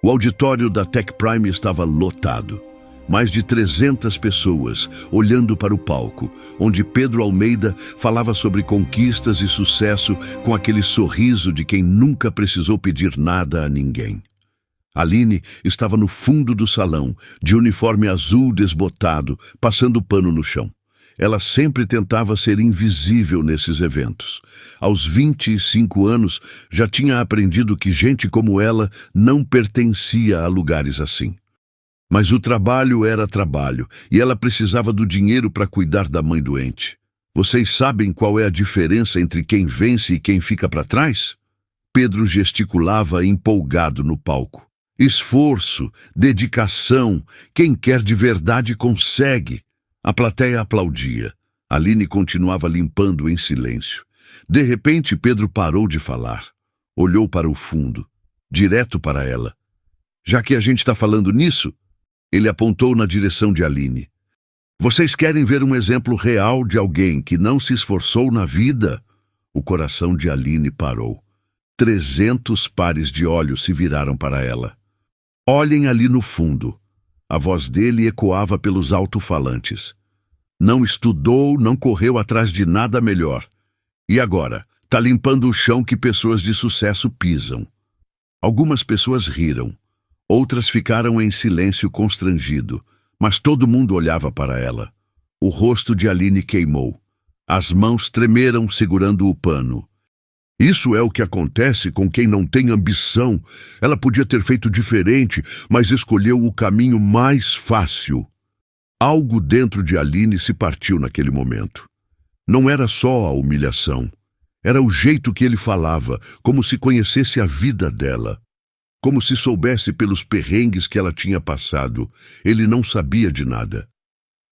O auditório da Tech Prime estava lotado. Mais de 300 pessoas olhando para o palco, onde Pedro Almeida falava sobre conquistas e sucesso com aquele sorriso de quem nunca precisou pedir nada a ninguém. Aline estava no fundo do salão, de uniforme azul desbotado, passando pano no chão. Ela sempre tentava ser invisível nesses eventos. Aos 25 anos, já tinha aprendido que gente como ela não pertencia a lugares assim. Mas o trabalho era trabalho, e ela precisava do dinheiro para cuidar da mãe doente. Vocês sabem qual é a diferença entre quem vence e quem fica para trás? Pedro gesticulava empolgado no palco. Esforço, dedicação, quem quer de verdade consegue. A plateia aplaudia. Aline continuava limpando em silêncio. De repente, Pedro parou de falar. Olhou para o fundo, direto para ela. Já que a gente está falando nisso, ele apontou na direção de Aline. Vocês querem ver um exemplo real de alguém que não se esforçou na vida? O coração de Aline parou. 300 pares de olhos se viraram para ela. Olhem ali no fundo. A voz dele ecoava pelos alto-falantes. Não estudou, não correu atrás de nada melhor. E agora, tá limpando o chão que pessoas de sucesso pisam. Algumas pessoas riram. Outras ficaram em silêncio constrangido, mas todo mundo olhava para ela. O rosto de Aline queimou. As mãos tremeram segurando o pano. Isso é o que acontece com quem não tem ambição. Ela podia ter feito diferente, mas escolheu o caminho mais fácil. Algo dentro de Aline se partiu naquele momento. Não era só a humilhação. Era o jeito que ele falava, como se conhecesse a vida dela. Como se soubesse pelos perrengues que ela tinha passado. Ele não sabia de nada.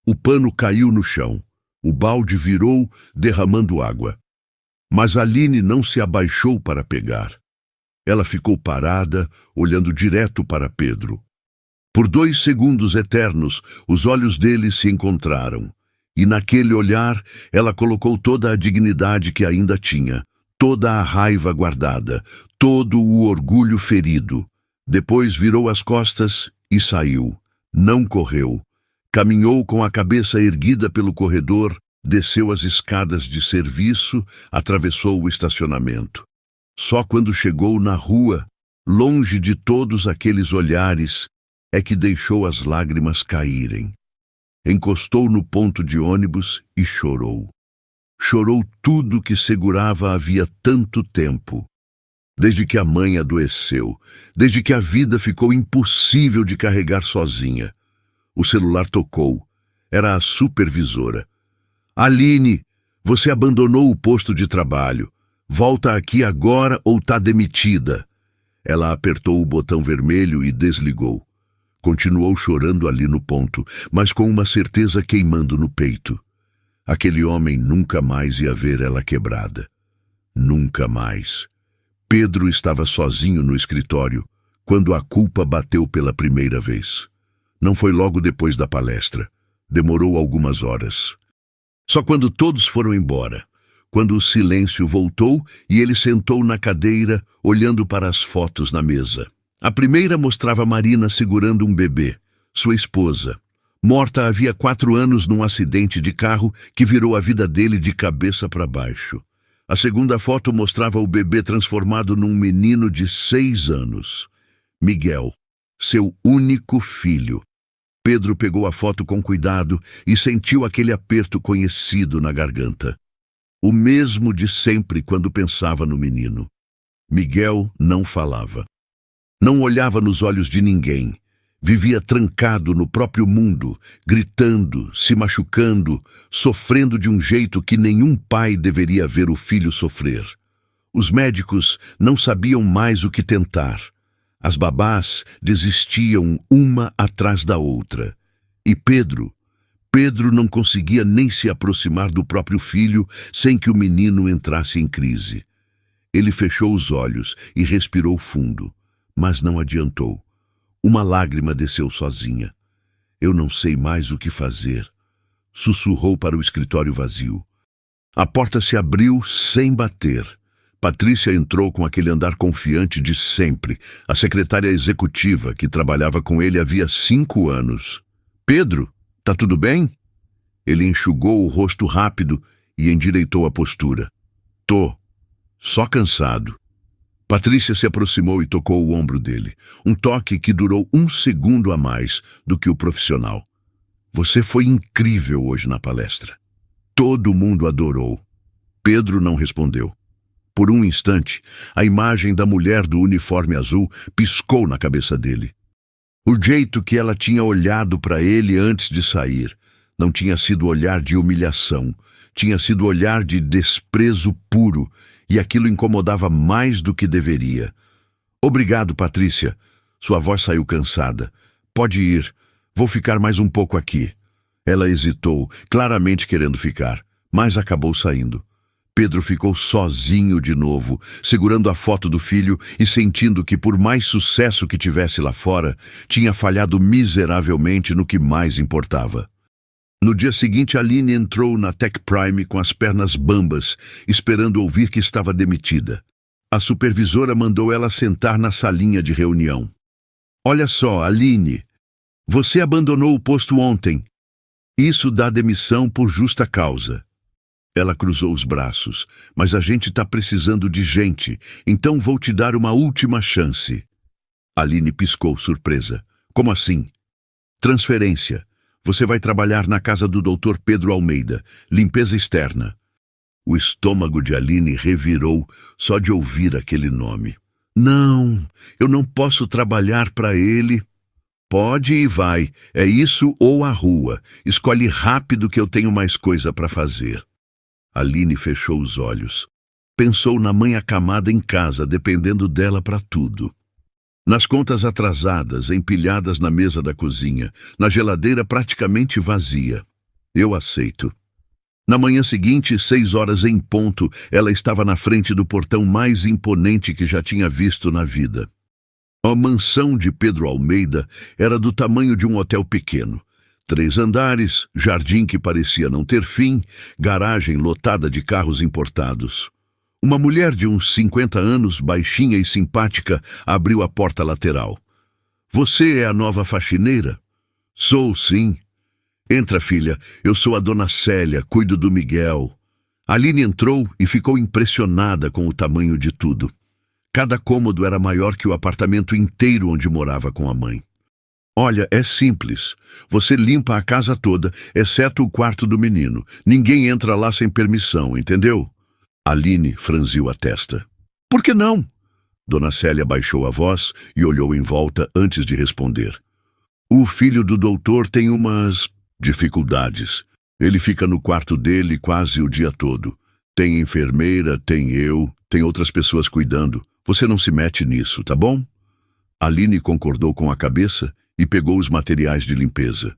O pano caiu no chão. O balde virou, derramando água. Mas Aline não se abaixou para pegar. Ela ficou parada, olhando direto para Pedro. Por 2 segundos eternos, os olhos dele se encontraram. E naquele olhar, ela colocou toda a dignidade que ainda tinha. Toda a raiva guardada, todo o orgulho ferido. Depois virou as costas e saiu. Não correu. Caminhou com a cabeça erguida pelo corredor, desceu as escadas de serviço, atravessou o estacionamento. Só quando chegou na rua, longe de todos aqueles olhares, é que deixou as lágrimas caírem. Encostou no ponto de ônibus e chorou. Chorou tudo que segurava havia tanto tempo. Desde que a mãe adoeceu, desde que a vida ficou impossível de carregar sozinha. O celular tocou. Era a supervisora. Aline, você abandonou o posto de trabalho. Volta aqui agora ou tá demitida. Ela apertou o botão vermelho e desligou. Continuou chorando ali no ponto, mas com uma certeza queimando no peito. Aquele homem nunca mais ia ver ela quebrada. Nunca mais. Pedro estava sozinho no escritório, quando a culpa bateu pela primeira vez. Não foi logo depois da palestra. Demorou algumas horas. Só quando todos foram embora, quando o silêncio voltou e ele sentou na cadeira, olhando para as fotos na mesa. A primeira mostrava Marina segurando um bebê, sua esposa. Morta havia 4 anos num acidente de carro que virou a vida dele de cabeça para baixo. A segunda foto mostrava o bebê transformado num menino de 6 anos. Miguel, seu único filho. Pedro pegou a foto com cuidado e sentiu aquele aperto conhecido na garganta. O mesmo de sempre quando pensava no menino. Miguel não falava. Não olhava nos olhos de ninguém. Vivia trancado no próprio mundo, gritando, se machucando, sofrendo de um jeito que nenhum pai deveria ver o filho sofrer. Os médicos não sabiam mais o que tentar. As babás desistiam uma atrás da outra. E Pedro não conseguia nem se aproximar do próprio filho sem que o menino entrasse em crise. Ele fechou os olhos e respirou fundo, mas não adiantou. Uma lágrima desceu sozinha. Eu não sei mais o que fazer. Sussurrou para o escritório vazio. A porta se abriu sem bater. Patrícia entrou com aquele andar confiante de sempre, a secretária executiva que trabalhava com ele havia 5 anos. Pedro, tá tudo bem? Ele enxugou o rosto rápido e endireitou a postura. Tô, só cansado. Patrícia se aproximou e tocou o ombro dele, um toque que durou 1 segundo a mais do que o profissional. Você foi incrível hoje na palestra. Todo mundo adorou. Pedro não respondeu. Por um instante, a imagem da mulher do uniforme azul piscou na cabeça dele. O jeito que ela tinha olhado para ele antes de sair não tinha sido olhar de humilhação, tinha sido olhar de desprezo puro, e aquilo incomodava mais do que deveria. Obrigado, Patrícia. Sua voz saiu cansada. Pode ir. Vou ficar mais um pouco aqui. Ela hesitou, claramente querendo ficar, mas acabou saindo. Pedro ficou sozinho de novo, segurando a foto do filho e sentindo que, por mais sucesso que tivesse lá fora, tinha falhado miseravelmente no que mais importava. No dia seguinte, Aline entrou na Tech Prime com as pernas bambas, esperando ouvir que estava demitida. A supervisora mandou ela sentar na salinha de reunião. Olha só, Aline, você abandonou o posto ontem. Isso dá demissão por justa causa. Ela cruzou os braços. Mas a gente está precisando de gente, então vou te dar uma última chance. Aline piscou, surpresa. Como assim? Transferência. Você vai trabalhar na casa do Dr. Pedro Almeida, limpeza externa. O estômago de Aline revirou só de ouvir aquele nome. Não, eu não posso trabalhar para ele. Pode e vai. É isso ou a rua. Escolhe rápido que eu tenho mais coisa para fazer. Aline fechou os olhos. Pensou na mãe acamada em casa, dependendo dela para tudo. Nas contas atrasadas, empilhadas na mesa da cozinha, na geladeira praticamente vazia. Eu aceito. Na manhã seguinte, 6 horas em ponto, ela estava na frente do portão mais imponente que já tinha visto na vida. A mansão de Pedro Almeida era do tamanho de um hotel pequeno. 3 andares, jardim que parecia não ter fim, garagem lotada de carros importados. Uma mulher de uns 50 anos, baixinha e simpática, abriu a porta lateral. Você é a nova faxineira? Sou, sim. Entra, filha. Eu sou a dona Célia, cuido do Miguel. Aline entrou e ficou impressionada com o tamanho de tudo. Cada cômodo era maior que o apartamento inteiro onde morava com a mãe. Olha, é simples. Você limpa a casa toda, exceto o quarto do menino. Ninguém entra lá sem permissão, entendeu? Aline franziu a testa. Por que não? Dona Célia baixou a voz e olhou em volta antes de responder. O filho do doutor tem umas dificuldades. Ele fica no quarto dele quase o dia todo. Tem enfermeira, tem eu, tem outras pessoas cuidando. Você não se mete nisso, tá bom? Aline concordou com a cabeça e pegou os materiais de limpeza.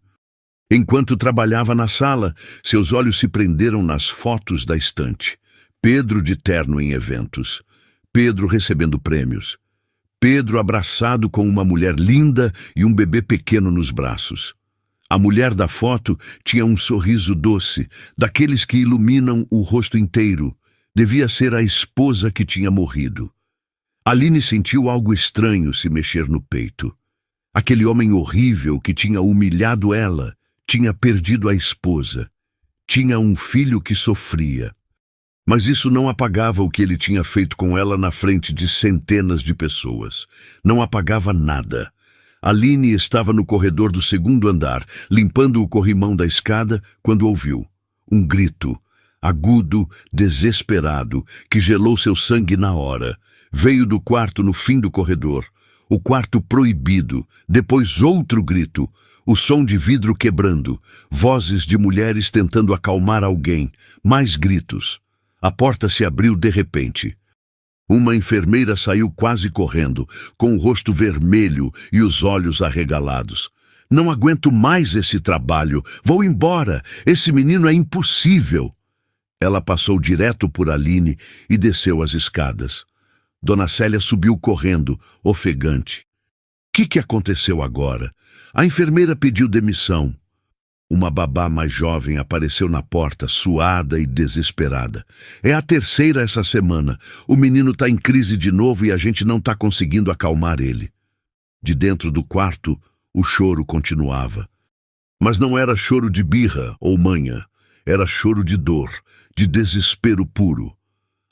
Enquanto trabalhava na sala, seus olhos se prenderam nas fotos da estante. Pedro de terno em eventos. Pedro recebendo prêmios. Pedro abraçado com uma mulher linda e um bebê pequeno nos braços. A mulher da foto tinha um sorriso doce, daqueles que iluminam o rosto inteiro. Devia ser a esposa que tinha morrido. Aline sentiu algo estranho se mexer no peito. Aquele homem horrível que tinha humilhado ela, tinha perdido a esposa. Tinha um filho que sofria. Mas isso não apagava o que ele tinha feito com ela na frente de centenas de pessoas. Não apagava nada. Aline estava no corredor do 2º andar, limpando o corrimão da escada, quando ouviu um grito, agudo, desesperado, que gelou seu sangue na hora. Veio do quarto no fim do corredor. O quarto proibido, depois outro grito, o som de vidro quebrando, vozes de mulheres tentando acalmar alguém, mais gritos. A porta se abriu de repente. Uma enfermeira saiu quase correndo, com o rosto vermelho e os olhos arregalados. Não aguento mais esse trabalho, vou embora, esse menino é impossível. Ela passou direto por Aline e desceu as escadas. Dona Célia subiu correndo, ofegante. O que aconteceu agora? A enfermeira pediu demissão. Uma babá mais jovem apareceu na porta, suada e desesperada. É a terceira essa semana. O menino está em crise de novo e a gente não está conseguindo acalmar ele. De dentro do quarto, o choro continuava. Mas não era choro de birra ou manha. Era choro de dor, de desespero puro.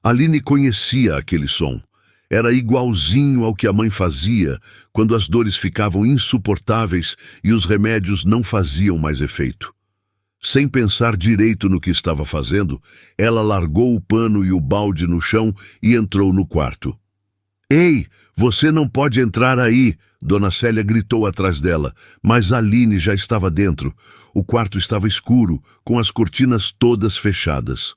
Aline conhecia aquele som. Era igualzinho ao que a mãe fazia quando as dores ficavam insuportáveis e os remédios não faziam mais efeito. Sem pensar direito no que estava fazendo, ela largou o pano e o balde no chão e entrou no quarto. "Ei, você não pode entrar aí!" Dona Célia gritou atrás dela, mas Aline já estava dentro. O quarto estava escuro, com as cortinas todas fechadas.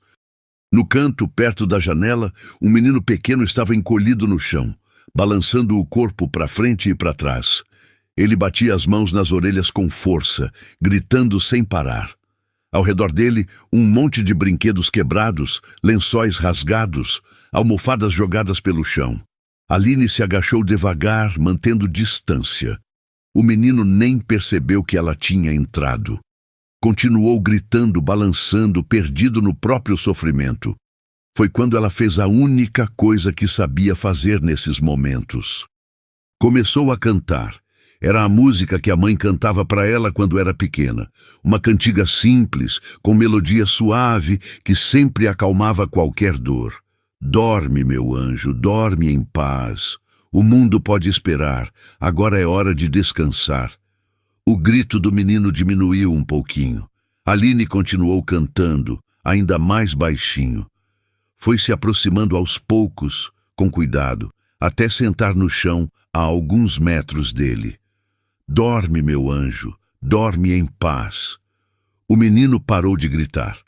No canto, perto da janela, um menino pequeno estava encolhido no chão, balançando o corpo para frente e para trás. Ele batia as mãos nas orelhas com força, gritando sem parar. Ao redor dele, um monte de brinquedos quebrados, lençóis rasgados, almofadas jogadas pelo chão. Aline se agachou devagar, mantendo distância. O menino nem percebeu que ela tinha entrado. Continuou gritando, balançando, perdido no próprio sofrimento. Foi quando ela fez a única coisa que sabia fazer nesses momentos. Começou a cantar. Era a música que a mãe cantava para ela quando era pequena. Uma cantiga simples, com melodia suave, que sempre acalmava qualquer dor. "Dorme, meu anjo, dorme em paz. O mundo pode esperar. Agora é hora de descansar." O grito do menino diminuiu um pouquinho. Aline continuou cantando, ainda mais baixinho. Foi se aproximando aos poucos, com cuidado, até sentar no chão a alguns metros dele. "Dorme, meu anjo, dorme em paz." O menino parou de gritar.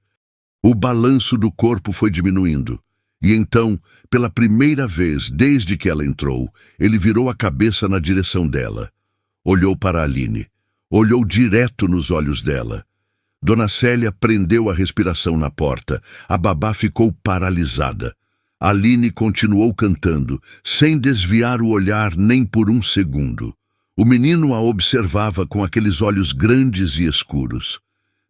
O balanço do corpo foi diminuindo. E então, pela primeira vez desde que ela entrou, ele virou a cabeça na direção dela. Olhou para Aline. Olhou direto nos olhos dela. Dona Célia prendeu a respiração na porta. A babá ficou paralisada. Aline continuou cantando, sem desviar o olhar nem por um segundo. O menino a observava com aqueles olhos grandes e escuros.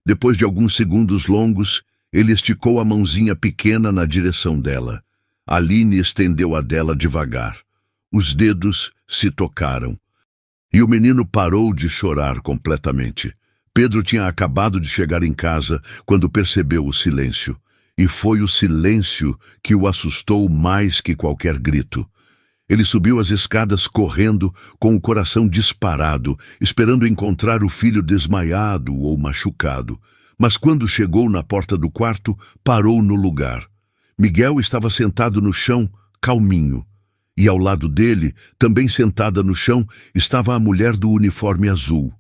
Depois de alguns segundos longos, ele esticou a mãozinha pequena na direção dela. Aline estendeu a dela devagar. Os dedos se tocaram. E o menino parou de chorar completamente. Pedro tinha acabado de chegar em casa quando percebeu o silêncio. E foi o silêncio que o assustou mais que qualquer grito. Ele subiu as escadas correndo, com o coração disparado, esperando encontrar o filho desmaiado ou machucado. Mas quando chegou na porta do quarto, parou no lugar. Miguel estava sentado no chão, calminho. E ao lado dele, também sentada no chão, estava a mulher do uniforme azul,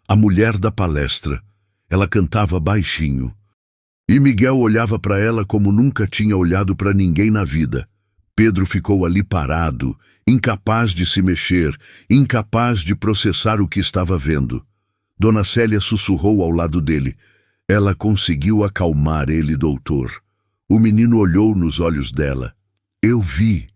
a mulher da palestra. Ela cantava baixinho. E Miguel olhava para ela como nunca tinha olhado para ninguém na vida. Pedro ficou ali parado, incapaz de se mexer, incapaz de processar o que estava vendo. Dona Célia sussurrou ao lado dele. Ela conseguiu acalmar ele, doutor. O menino olhou nos olhos dela. "Eu vi."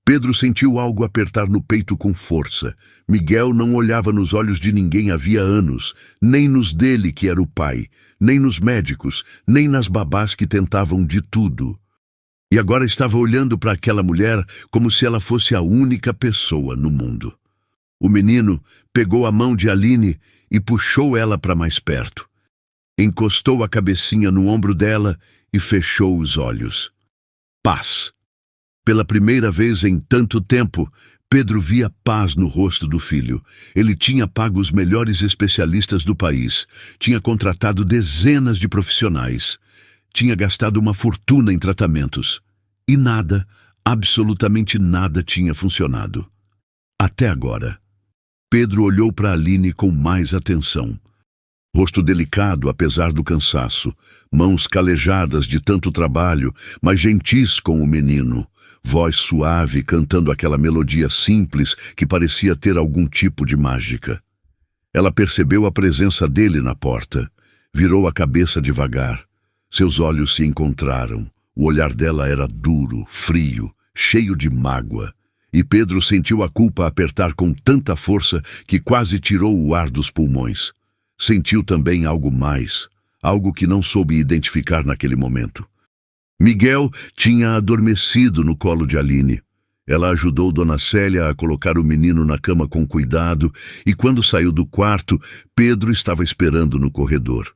Pedro sentiu algo apertar no peito com força. Miguel não olhava nos olhos de ninguém havia anos, nem nos dele, que era o pai, nem nos médicos, nem nas babás que tentavam de tudo. E agora estava olhando para aquela mulher como se ela fosse a única pessoa no mundo. O menino pegou a mão de Aline e puxou ela para mais perto. Encostou a cabecinha no ombro dela e fechou os olhos. Paz. Pela primeira vez em tanto tempo, Pedro via paz no rosto do filho. Ele tinha pago os melhores especialistas do país, tinha contratado dezenas de profissionais, tinha gastado uma fortuna em tratamentos. E nada, absolutamente nada tinha funcionado. Até agora. Pedro olhou para Aline com mais atenção. Rosto delicado, apesar do cansaço, mãos calejadas de tanto trabalho, mas gentis com o menino, voz suave cantando aquela melodia simples que parecia ter algum tipo de mágica. Ela percebeu a presença dele na porta, virou a cabeça devagar. Seus olhos se encontraram. O olhar dela era duro, frio, cheio de mágoa. E Pedro sentiu a culpa apertar com tanta força que quase tirou o ar dos pulmões. sentiu também algo mais, algo que não soube identificar naquele momento. Miguel tinha adormecido no colo de Aline. Ela ajudou Dona Célia a colocar o menino na cama com cuidado e quando saiu do quarto, Pedro estava esperando no corredor.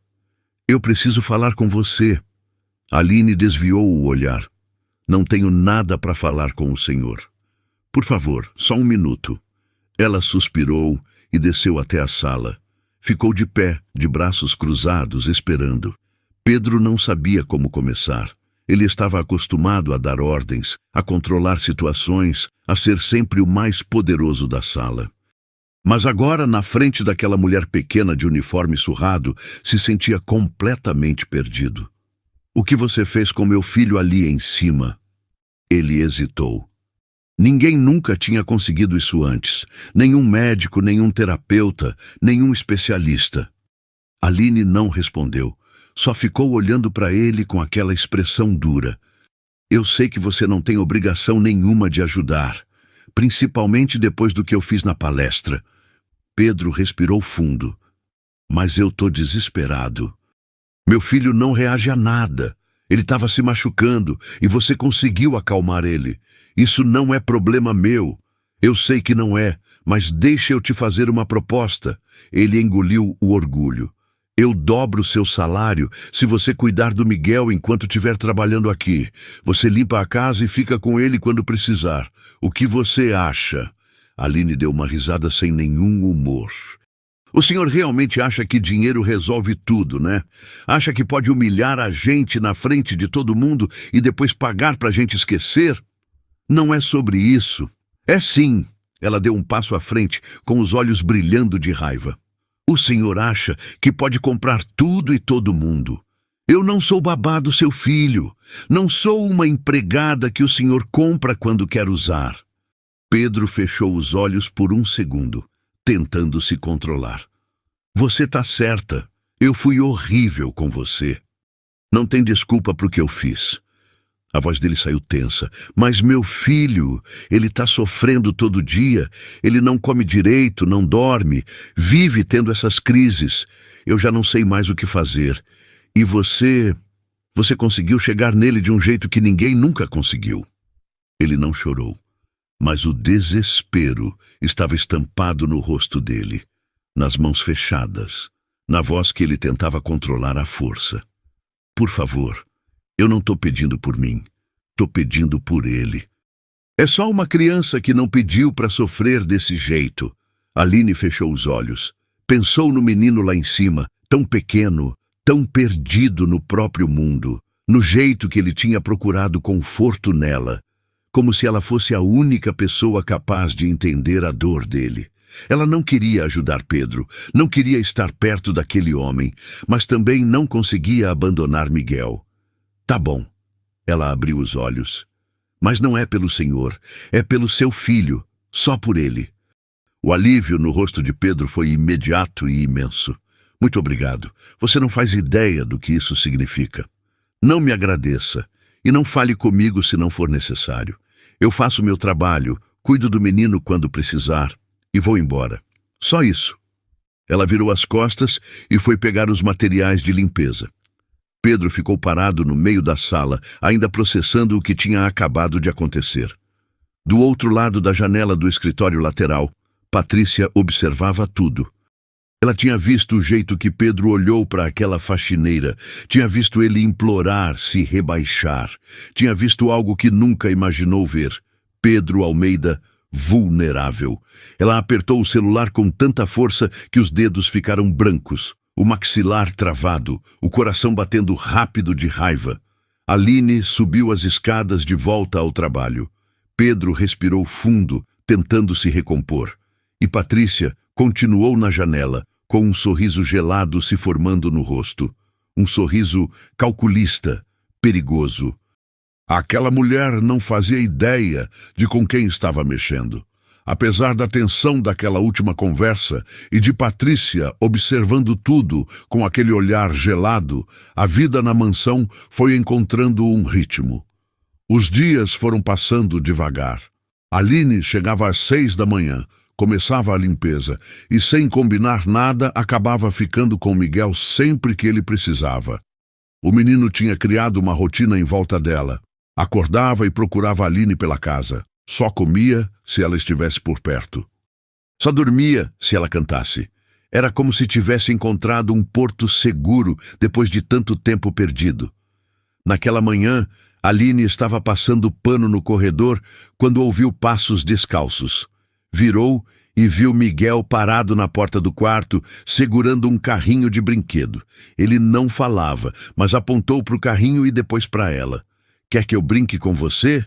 Eu preciso falar com você. Aline desviou o olhar. Não tenho nada para falar com o senhor. Por favor, só um minuto. Ela suspirou e desceu até a sala. Ficou de pé, de braços cruzados, esperando. Pedro não sabia como começar. Ele estava acostumado a dar ordens, a controlar situações, a ser sempre o mais poderoso da sala. Mas agora, na frente daquela mulher pequena de uniforme surrado, se sentia completamente perdido. O que você fez com meu filho ali em cima? Ele hesitou. Ninguém nunca tinha conseguido isso antes. Nenhum médico, nenhum terapeuta, nenhum especialista. Aline não respondeu. Só ficou olhando para ele com aquela expressão dura. Eu sei que você não tem obrigação nenhuma de ajudar, principalmente depois do que eu fiz na palestra. Pedro respirou fundo. Mas eu tô desesperado. Meu filho não reage a nada. Ele estava se machucando e você conseguiu acalmar ele. Isso não é problema meu. Eu sei que não é, mas deixa eu te fazer uma proposta. Ele engoliu o orgulho. Eu dobro seu salário se você cuidar do Miguel enquanto estiver trabalhando aqui. Você limpa a casa e fica com ele quando precisar. O que você acha? Aline deu uma risada sem nenhum humor. O senhor realmente acha que dinheiro resolve tudo, né? Acha que pode humilhar a gente na frente de todo mundo e depois pagar pra gente esquecer? Não é sobre isso. É sim. Ela deu um passo à frente, com os olhos brilhando de raiva. O senhor acha que pode comprar tudo e todo mundo. Eu não sou babá do seu filho. Não sou uma empregada que o senhor compra quando quer usar. Pedro fechou os olhos por um segundo, tentando se controlar. Você tá certa. Eu fui horrível com você. Não tem desculpa pro que eu fiz. A voz dele saiu tensa. Mas meu filho, ele tá sofrendo todo dia. Ele não come direito, não dorme. Vive tendo essas crises. Eu já não sei mais o que fazer. E você conseguiu chegar nele de um jeito que ninguém nunca conseguiu. Ele não chorou. Mas o desespero estava estampado no rosto dele, nas mãos fechadas, na voz que ele tentava controlar à força. Por favor, eu não estou pedindo por mim, estou pedindo por ele. É só uma criança que não pediu para sofrer desse jeito. Aline fechou os olhos. Pensou no menino lá em cima, tão pequeno, tão perdido no próprio mundo, no jeito que ele tinha procurado conforto nela, como se ela fosse a única pessoa capaz de entender a dor dele. Ela não queria ajudar Pedro, não queria estar perto daquele homem, mas também não conseguia abandonar Miguel. Tá bom. Ela abriu os olhos. Mas não é pelo Senhor, é pelo seu filho, só por ele. O alívio no rosto de Pedro foi imediato e imenso. Muito obrigado. Você não faz ideia do que isso significa. Não me agradeça e não fale comigo se não for necessário. Eu faço meu trabalho, cuido do menino quando precisar e vou embora. Só isso. Ela virou as costas e foi pegar os materiais de limpeza. Pedro ficou parado no meio da sala, ainda processando o que tinha acabado de acontecer. Do outro lado da janela do escritório lateral, Patrícia observava tudo. Ela tinha visto o jeito que Pedro olhou para aquela faxineira, tinha visto ele implorar, se rebaixar, tinha visto algo que nunca imaginou ver. Pedro Almeida, vulnerável. Ela apertou o celular com tanta força que os dedos ficaram brancos, o maxilar travado, o coração batendo rápido de raiva. Aline subiu as escadas de volta ao trabalho. Pedro respirou fundo, tentando se recompor. E Patrícia continuou na janela, com um sorriso gelado se formando no rosto. Um sorriso calculista, perigoso. Aquela mulher não fazia ideia de com quem estava mexendo. Apesar da tensão daquela última conversa e de Patrícia observando tudo com aquele olhar gelado, a vida na mansão foi encontrando um ritmo. Os dias foram passando devagar. Aline chegava às 6 da manhã, Começava a limpeza e, sem combinar nada, acabava ficando com Miguel sempre que ele precisava. O menino tinha criado uma rotina em volta dela. Acordava e procurava Aline pela casa. Só comia se ela estivesse por perto. Só dormia se ela cantasse. Era como se tivesse encontrado um porto seguro depois de tanto tempo perdido. Naquela manhã, Aline estava passando pano no corredor quando ouviu passos descalços. Virou e viu Miguel parado na porta do quarto, segurando um carrinho de brinquedo. Ele não falava, mas apontou para o carrinho e depois para ela. "Quer que eu brinque com você?"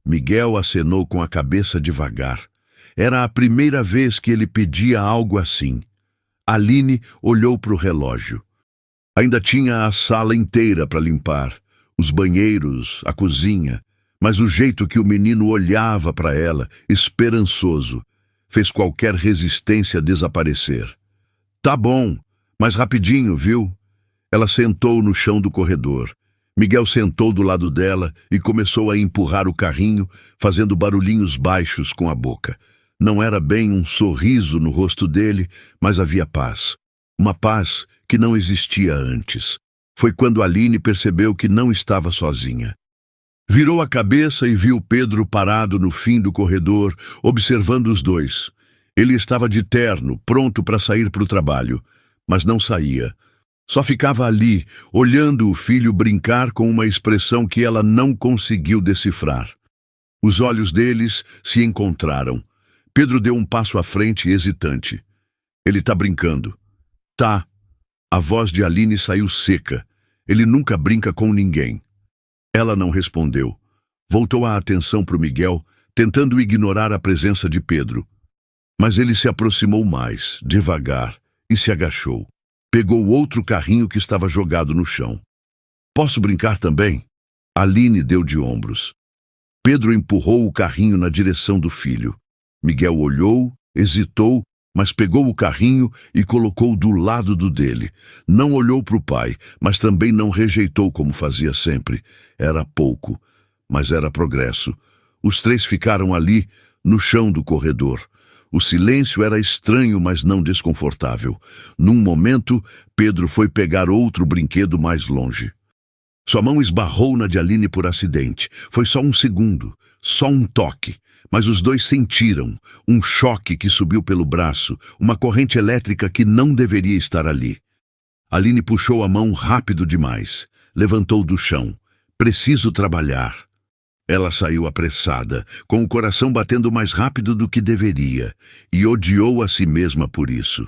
Miguel acenou com a cabeça devagar. Era a primeira vez que ele pedia algo assim. Aline olhou para o relógio. Ainda tinha a sala inteira para limpar, os banheiros, a cozinha, mas o jeito que o menino olhava para ela, esperançoso, fez qualquer resistência desaparecer. "Tá bom, mas rapidinho, viu?" Ela sentou no chão do corredor. Miguel sentou do lado dela e começou a empurrar o carrinho, fazendo barulhinhos baixos com a boca. Não era bem um sorriso no rosto dele, mas havia paz. Uma paz que não existia antes. Foi quando Aline percebeu que não estava sozinha. Virou a cabeça e viu Pedro parado no fim do corredor, observando os dois. Ele estava de terno, pronto para sair para o trabalho, mas não saía. Só ficava ali, olhando o filho brincar com uma expressão que ela não conseguiu decifrar. Os olhos deles se encontraram. Pedro deu um passo à frente, hesitante. "Ele tá brincando." "Tá." A voz de Aline saiu seca. "Ele nunca brinca com ninguém." Ela não respondeu. Voltou a atenção para o Miguel, tentando ignorar a presença de Pedro. Mas ele se aproximou mais, devagar, e se agachou. Pegou outro carrinho que estava jogado no chão. "Posso brincar também?" Aline deu de ombros. Pedro empurrou o carrinho na direção do filho. Miguel olhou, hesitou, mas pegou o carrinho e colocou do lado do dele. Não olhou para o pai, mas também não rejeitou como fazia sempre. Era pouco, mas era progresso. Os três ficaram ali, no chão do corredor. O silêncio era estranho, mas não desconfortável. Num momento, Pedro foi pegar outro brinquedo mais longe. Sua mão esbarrou na de Aline por acidente. Foi só um segundo, só um toque. Mas os dois sentiram um choque que subiu pelo braço, uma corrente elétrica que não deveria estar ali. Aline puxou a mão rápido demais. Levantou do chão. "Preciso trabalhar." Ela saiu apressada, com o coração batendo mais rápido do que deveria, e odiou a si mesma por isso.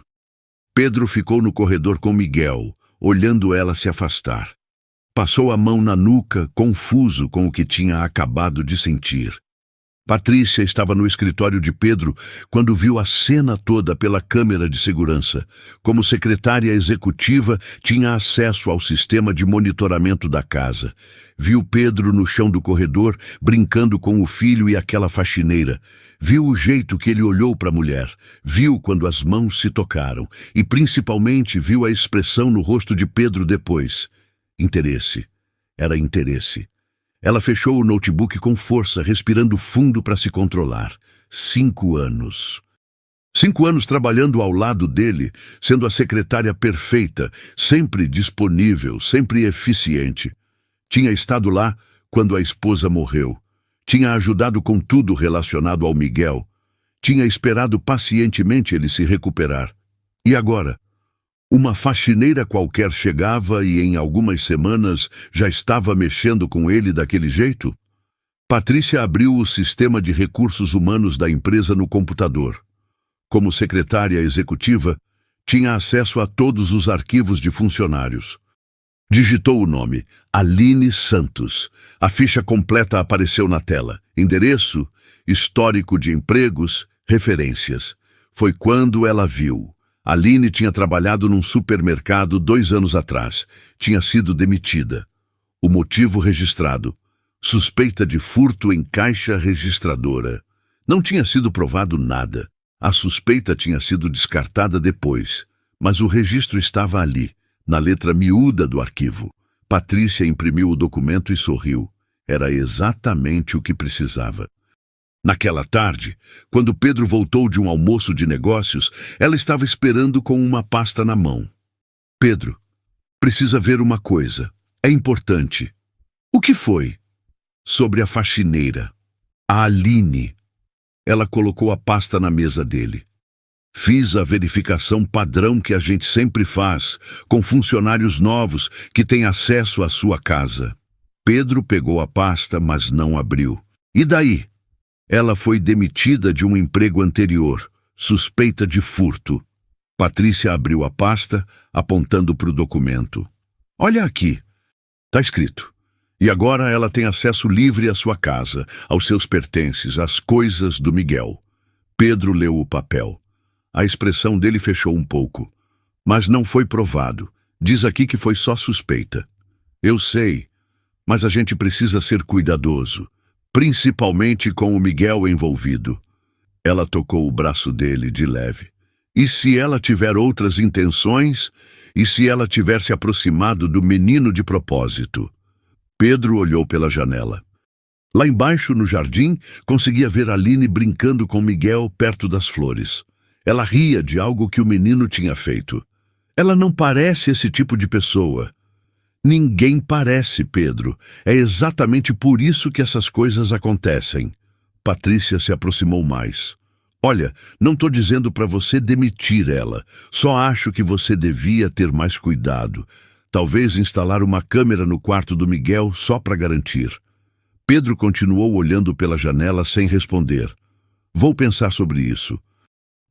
Pedro ficou no corredor com Miguel, olhando ela se afastar. Passou a mão na nuca, confuso com o que tinha acabado de sentir. Patrícia estava no escritório de Pedro quando viu a cena toda pela câmera de segurança. Como secretária executiva, tinha acesso ao sistema de monitoramento da casa. Viu Pedro no chão do corredor, brincando com o filho e aquela faxineira. Viu o jeito que ele olhou para a mulher. Viu quando as mãos se tocaram. E principalmente viu a expressão no rosto de Pedro depois. Interesse. Era interesse. Ela fechou o notebook com força, respirando fundo para se controlar. 5 anos. 5 anos trabalhando ao lado dele, sendo a secretária perfeita, sempre disponível, sempre eficiente. Tinha estado lá quando a esposa morreu. Tinha ajudado com tudo relacionado ao Miguel. Tinha esperado pacientemente ele se recuperar. E agora? Uma faxineira qualquer chegava e em algumas semanas já estava mexendo com ele daquele jeito? Patrícia abriu o sistema de recursos humanos da empresa no computador. Como secretária executiva, tinha acesso a todos os arquivos de funcionários. Digitou o nome, Aline Santos. A ficha completa apareceu na tela. Endereço, histórico de empregos, referências. Foi quando ela viu. Aline tinha trabalhado num supermercado 2 anos atrás. Tinha sido demitida. O motivo registrado: suspeita de furto em caixa registradora. Não tinha sido provado nada. A suspeita tinha sido descartada depois, mas o registro estava ali, na letra miúda do arquivo. Patrícia imprimiu o documento e sorriu. Era exatamente o que precisava. Naquela tarde, quando Pedro voltou de um almoço de negócios, ela estava esperando com uma pasta na mão. Pedro, precisa ver uma coisa. É importante. O que foi? Sobre a faxineira. A Aline. Ela colocou a pasta na mesa dele. Fiz a verificação padrão que a gente sempre faz, com funcionários novos que têm acesso à sua casa. Pedro pegou a pasta, mas não abriu. E daí? Ela foi demitida de um emprego anterior, suspeita de furto. Patrícia abriu a pasta, apontando para o documento. Olha aqui. Está escrito. E agora ela tem acesso livre à sua casa, aos seus pertences, às coisas do Miguel. Pedro leu o papel. A expressão dele fechou um pouco. Mas não foi provado. Diz aqui que foi só suspeita. Eu sei, mas a gente precisa ser cuidadoso, principalmente com o Miguel envolvido. Ela tocou o braço dele de leve. E se ela tiver outras intenções? E se ela tiver se aproximado do menino de propósito? Pedro olhou pela janela. Lá embaixo, no jardim, conseguia ver Aline brincando com Miguel perto das flores. Ela ria de algo que o menino tinha feito. Ela não parece esse tipo de pessoa. Ninguém parece, Pedro. É exatamente por isso que essas coisas acontecem. Patrícia se aproximou mais. Olha, não estou dizendo para você demitir ela. Só acho que você devia ter mais cuidado. Talvez instalar uma câmera no quarto do Miguel só para garantir. Pedro continuou olhando pela janela sem responder. Vou pensar sobre isso.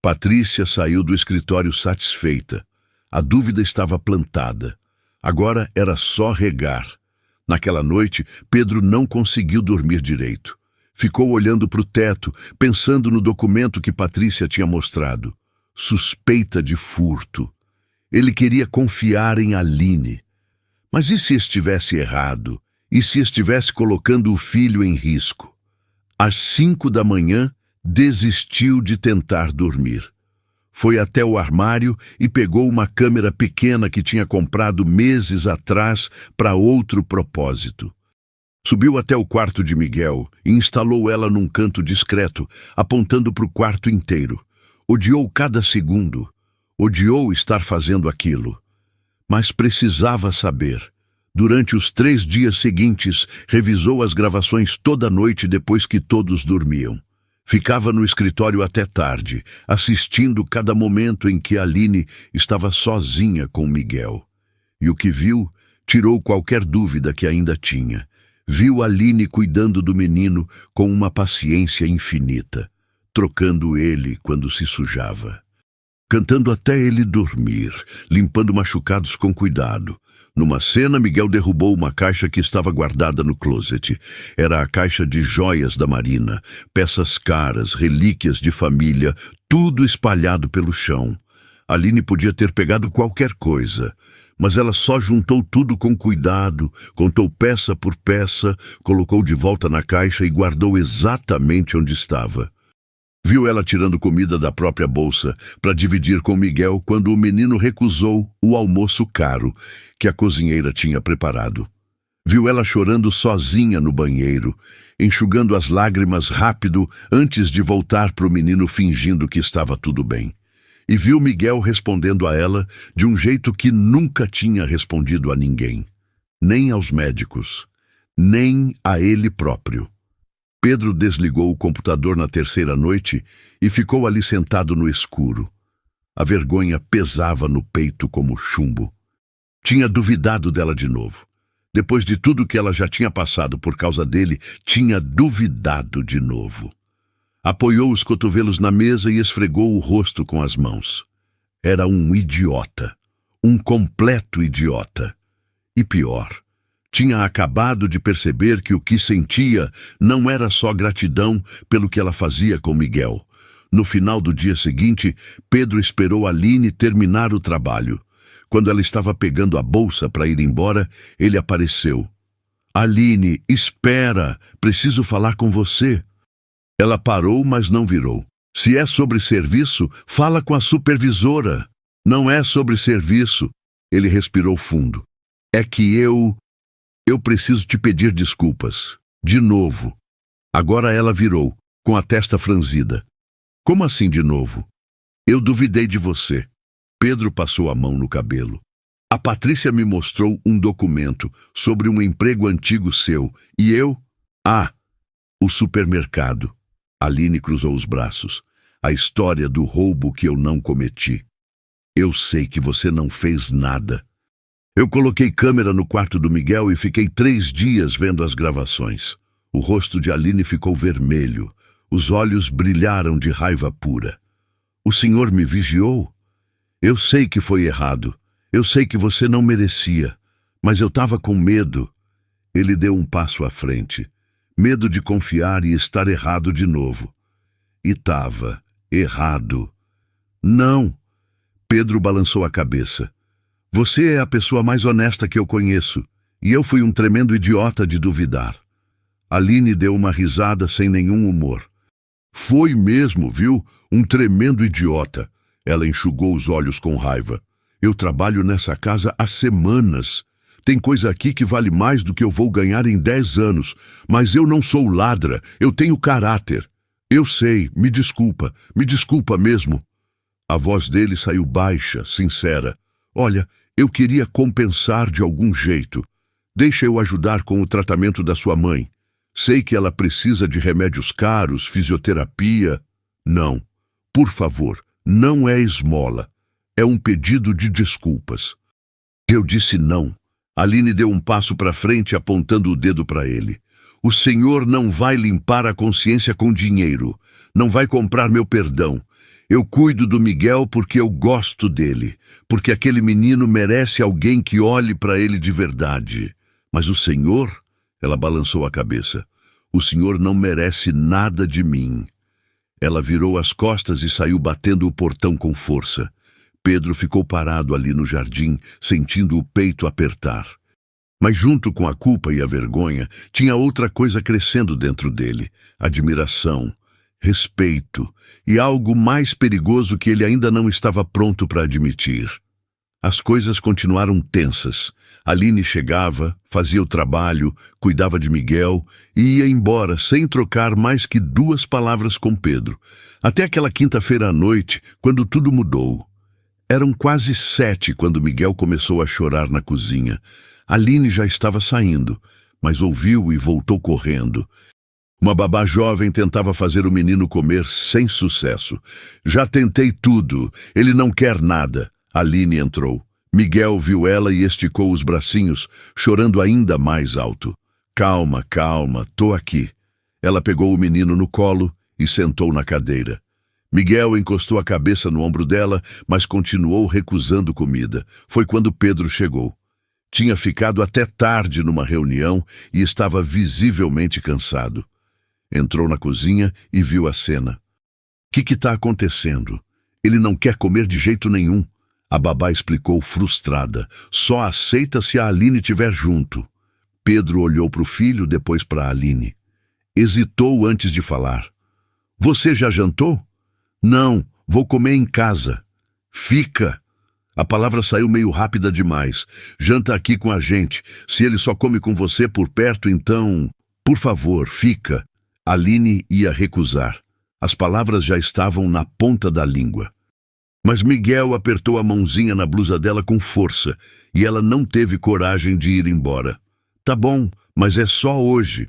Patrícia saiu do escritório satisfeita. A dúvida estava plantada. Agora era só regar. Naquela noite, Pedro não conseguiu dormir direito. Ficou olhando para o teto, pensando no documento que Patrícia tinha mostrado. Suspeita de furto. Ele queria confiar em Aline. Mas e se estivesse errado? E se estivesse colocando o filho em risco? Às 5 da manhã, desistiu de tentar dormir. Foi até o armário e pegou uma câmera pequena que tinha comprado meses atrás para outro propósito. Subiu até o quarto de Miguel e instalou ela num canto discreto, apontando para o quarto inteiro. Odiou cada segundo. Odiou estar fazendo aquilo. Mas precisava saber. Durante os 3 dias seguintes, revisou as gravações toda noite depois que todos dormiam. Ficava no escritório até tarde, assistindo cada momento em que Aline estava sozinha com Miguel. E o que viu tirou qualquer dúvida que ainda tinha. Viu Aline cuidando do menino com uma paciência infinita, trocando ele quando se sujava. Cantando até ele dormir, limpando machucados com cuidado. Numa cena, Miguel derrubou uma caixa que estava guardada no closet. Era a caixa de joias da Marina, peças caras, relíquias de família, tudo espalhado pelo chão. Aline podia ter pegado qualquer coisa, mas ela só juntou tudo com cuidado, contou peça por peça, colocou de volta na caixa e guardou exatamente onde estava. Viu ela tirando comida da própria bolsa para dividir com Miguel quando o menino recusou o almoço caro que a cozinheira tinha preparado. Viu ela chorando sozinha no banheiro, enxugando as lágrimas rápido antes de voltar para o menino fingindo que estava tudo bem. E viu Miguel respondendo a ela de um jeito que nunca tinha respondido a ninguém, nem aos médicos, nem a ele próprio. Pedro desligou o computador na 3ª noite e ficou ali sentado no escuro. A vergonha pesava no peito como chumbo. Tinha duvidado dela de novo. Depois de tudo que ela já tinha passado por causa dele, tinha duvidado de novo. Apoiou os cotovelos na mesa e esfregou o rosto com as mãos. Era um idiota. Um completo idiota. E pior, tinha acabado de perceber que o que sentia não era só gratidão pelo que ela fazia com Miguel. No final do dia seguinte, Pedro esperou Aline terminar o trabalho. Quando ela estava pegando a bolsa para ir embora, ele apareceu. Aline, espera, preciso falar com você. Ela parou, mas não virou. Se é sobre serviço, fala com a supervisora. Não é sobre serviço. Ele respirou fundo. É que eu preciso te pedir desculpas. De novo. Agora ela virou. com a testa franzida. Como assim de novo? Eu duvidei de você. Pedro passou a mão no cabelo. A Patrícia me mostrou um documento sobre um emprego antigo seu, e eu... Ah, o supermercado. Aline cruzou os braços. A história do roubo que eu não cometi. Eu sei que você não fez nada. Eu coloquei câmera no quarto do Miguel e fiquei 3 dias vendo as gravações. O rosto de Aline ficou vermelho. Os olhos brilharam de raiva pura. O senhor me vigiou? Eu sei que foi errado. Eu sei que você não merecia. Mas eu estava com medo. Ele deu um passo à frente. Medo de confiar e estar errado de novo. E estava errado. Não. Pedro balançou a cabeça. Você é a pessoa mais honesta que eu conheço. E eu fui um tremendo idiota de duvidar. Aline deu uma risada sem nenhum humor. Foi mesmo, viu? Um tremendo idiota. Ela enxugou os olhos com raiva. Eu trabalho nessa casa há semanas. Tem coisa aqui que vale mais do que eu vou ganhar em 10 anos. Mas eu não sou ladra. Eu tenho caráter. Eu sei. Me desculpa mesmo. A voz dele saiu baixa, sincera. Olha, eu queria compensar de algum jeito. Deixa eu ajudar com o tratamento da sua mãe. Sei que ela precisa de remédios caros, fisioterapia. Não. Por favor, não é esmola. É um pedido de desculpas. Eu disse não. Aline deu um passo para frente, apontando o dedo para ele. O senhor não vai limpar a consciência com dinheiro. Não vai comprar meu perdão. Eu cuido do Miguel porque eu gosto dele. Porque aquele menino merece alguém que olhe para ele de verdade. Mas o senhor... Ela balançou a cabeça. O senhor não merece nada de mim. Ela virou as costas e saiu batendo o portão com força. Pedro ficou parado ali no jardim, sentindo o peito apertar. Mas junto com a culpa e a vergonha, tinha outra coisa crescendo dentro dele. Admiração, respeito e algo mais perigoso que ele ainda não estava pronto para admitir. As coisas continuaram tensas. Aline chegava, fazia o trabalho, cuidava de Miguel e ia embora sem trocar mais que 2 palavras com Pedro. Até aquela quinta-feira à noite, quando tudo mudou. Eram quase 7 quando Miguel começou a chorar na cozinha. Aline já estava saindo, mas ouviu e voltou correndo. Uma babá jovem tentava fazer o menino comer sem sucesso. Já tentei tudo, ele não quer nada. Aline entrou. Miguel viu ela e esticou os bracinhos, chorando ainda mais alto. Calma, tô aqui. Ela pegou o menino no colo e sentou na cadeira. Miguel encostou a cabeça no ombro dela, mas continuou recusando comida. Foi quando Pedro chegou. Tinha ficado até tarde numa reunião e estava visivelmente cansado. Entrou na cozinha e viu a cena. O que está acontecendo? Ele não quer comer de jeito nenhum. A babá explicou frustrada. Só aceita se a Aline estiver junto. Pedro olhou para o filho, depois para a Aline. Hesitou antes de falar. Você já jantou? Não, vou comer em casa. Fica. A palavra saiu meio rápida demais. Janta aqui com a gente. Se ele só come com você por perto, então... Por favor, fica. Aline ia recusar. As palavras já estavam na ponta da língua. Mas Miguel apertou a mãozinha na blusa dela com força e ela não teve coragem de ir embora. Tá bom, mas é só hoje.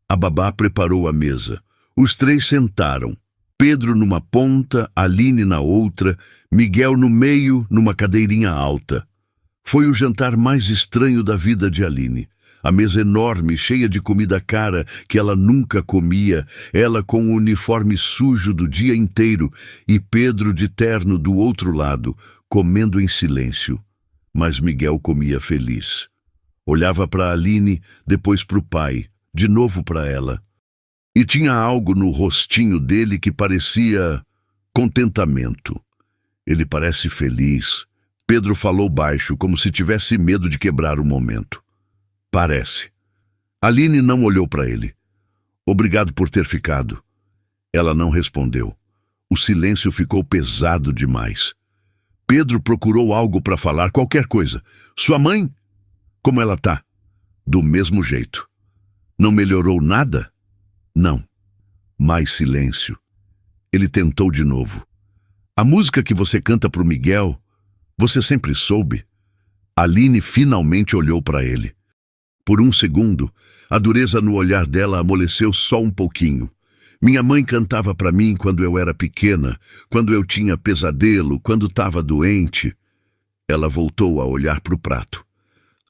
A babá preparou a mesa. Os 3 sentaram. Pedro numa ponta, Aline na outra, Miguel no meio, numa cadeirinha alta. Foi o jantar mais estranho da vida de Aline. A mesa enorme, cheia de comida cara que ela nunca comia, ela com o uniforme sujo do dia inteiro e Pedro de terno do outro lado, comendo em silêncio. Mas Miguel comia feliz. Olhava para Aline, depois para o pai, de novo para ela. E tinha algo no rostinho dele que parecia contentamento. Ele parece feliz. Pedro falou baixo, como se tivesse medo de quebrar o momento. Parece. Aline não olhou para ele. Obrigado por ter ficado. Ela não respondeu. O silêncio ficou pesado demais. Pedro procurou algo para falar, qualquer coisa. Sua mãe? Como ela tá? Do mesmo jeito. Não melhorou nada? Não. Mais silêncio. Ele tentou de novo. A música que você canta pro Miguel, você sempre soube? Aline finalmente olhou para ele. Por um segundo, a dureza no olhar dela amoleceu só um pouquinho. Minha mãe cantava para mim quando eu era pequena, quando eu tinha pesadelo, quando estava doente. Ela voltou a olhar para o prato.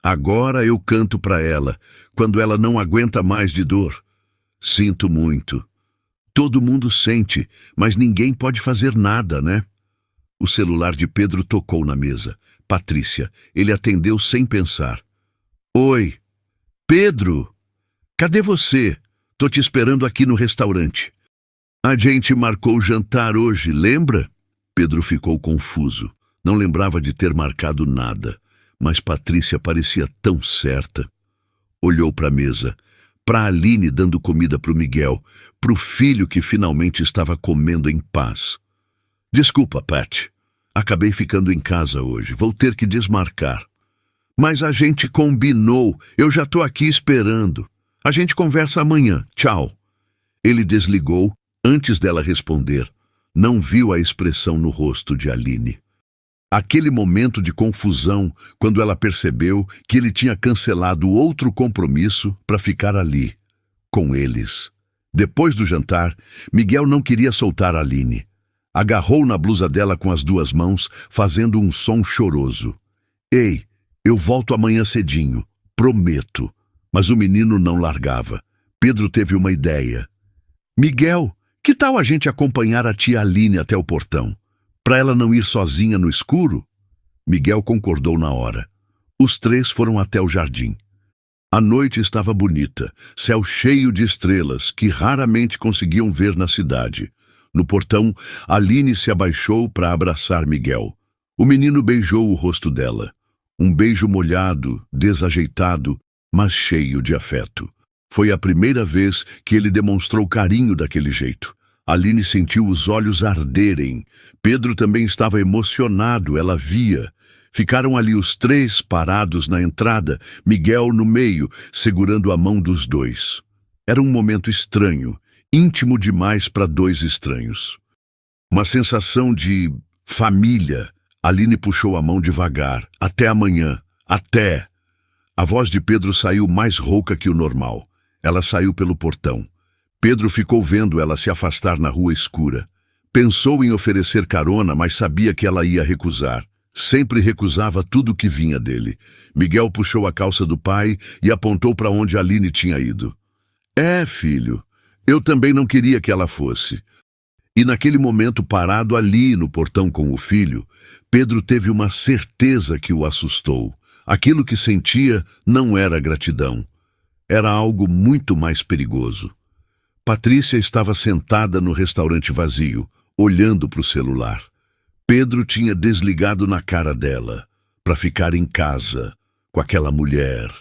Agora eu canto para ela, quando ela não aguenta mais de dor. Sinto muito. Todo mundo sente, mas ninguém pode fazer nada, né? O celular de Pedro tocou na mesa. Patrícia. Ele atendeu sem pensar. Oi. Pedro, cadê você? Tô te esperando aqui no restaurante. A gente marcou o jantar hoje, lembra? Pedro ficou confuso. Não lembrava de ter marcado nada, mas Patrícia parecia tão certa. Olhou para a mesa, para Aline dando comida para o Miguel, para o filho que finalmente estava comendo em paz. Desculpa, Pat. Acabei ficando em casa hoje. Vou ter que desmarcar. Mas a gente combinou. Eu já tô aqui esperando. A gente conversa amanhã. Tchau. Ele desligou antes dela responder. Não viu a expressão no rosto de Aline. Aquele momento de confusão, quando ela percebeu que ele tinha cancelado outro compromisso para ficar ali, com eles. Depois do jantar, Miguel não queria soltar Aline. Agarrou na blusa dela com as duas mãos, fazendo um som choroso. Ei, eu volto amanhã cedinho, prometo. Mas o menino não largava. Pedro teve uma ideia. Miguel, que tal a gente acompanhar a tia Aline até o portão? Para ela não ir sozinha no escuro? Miguel concordou na hora. Os três foram até o jardim. A noite estava bonita, céu cheio de estrelas que raramente conseguiam ver na cidade. No portão, Aline se abaixou para abraçar Miguel. O menino beijou o rosto dela. Um beijo molhado, desajeitado, mas cheio de afeto. Foi a primeira vez que ele demonstrou carinho daquele jeito. Aline sentiu os olhos arderem. Pedro também estava emocionado, ela via. Ficaram ali os três parados na entrada, Miguel no meio, segurando a mão dos dois. Era um momento estranho, íntimo demais para dois estranhos. Uma sensação de família. Aline puxou a mão devagar. Até amanhã. Até. A voz de Pedro saiu mais rouca que o normal. Ela saiu pelo portão. Pedro ficou vendo ela se afastar na rua escura. Pensou em oferecer carona, mas sabia que ela ia recusar. Sempre recusava tudo que vinha dele. Miguel puxou a calça do pai e apontou para onde Aline tinha ido. É, filho, eu também não queria que ela fosse. E naquele momento, parado ali no portão com o filho, Pedro teve uma certeza que o assustou. Aquilo que sentia não era gratidão. Era algo muito mais perigoso. Patrícia estava sentada no restaurante vazio, olhando para o celular. Pedro tinha desligado na cara dela, para ficar em casa, com aquela mulher.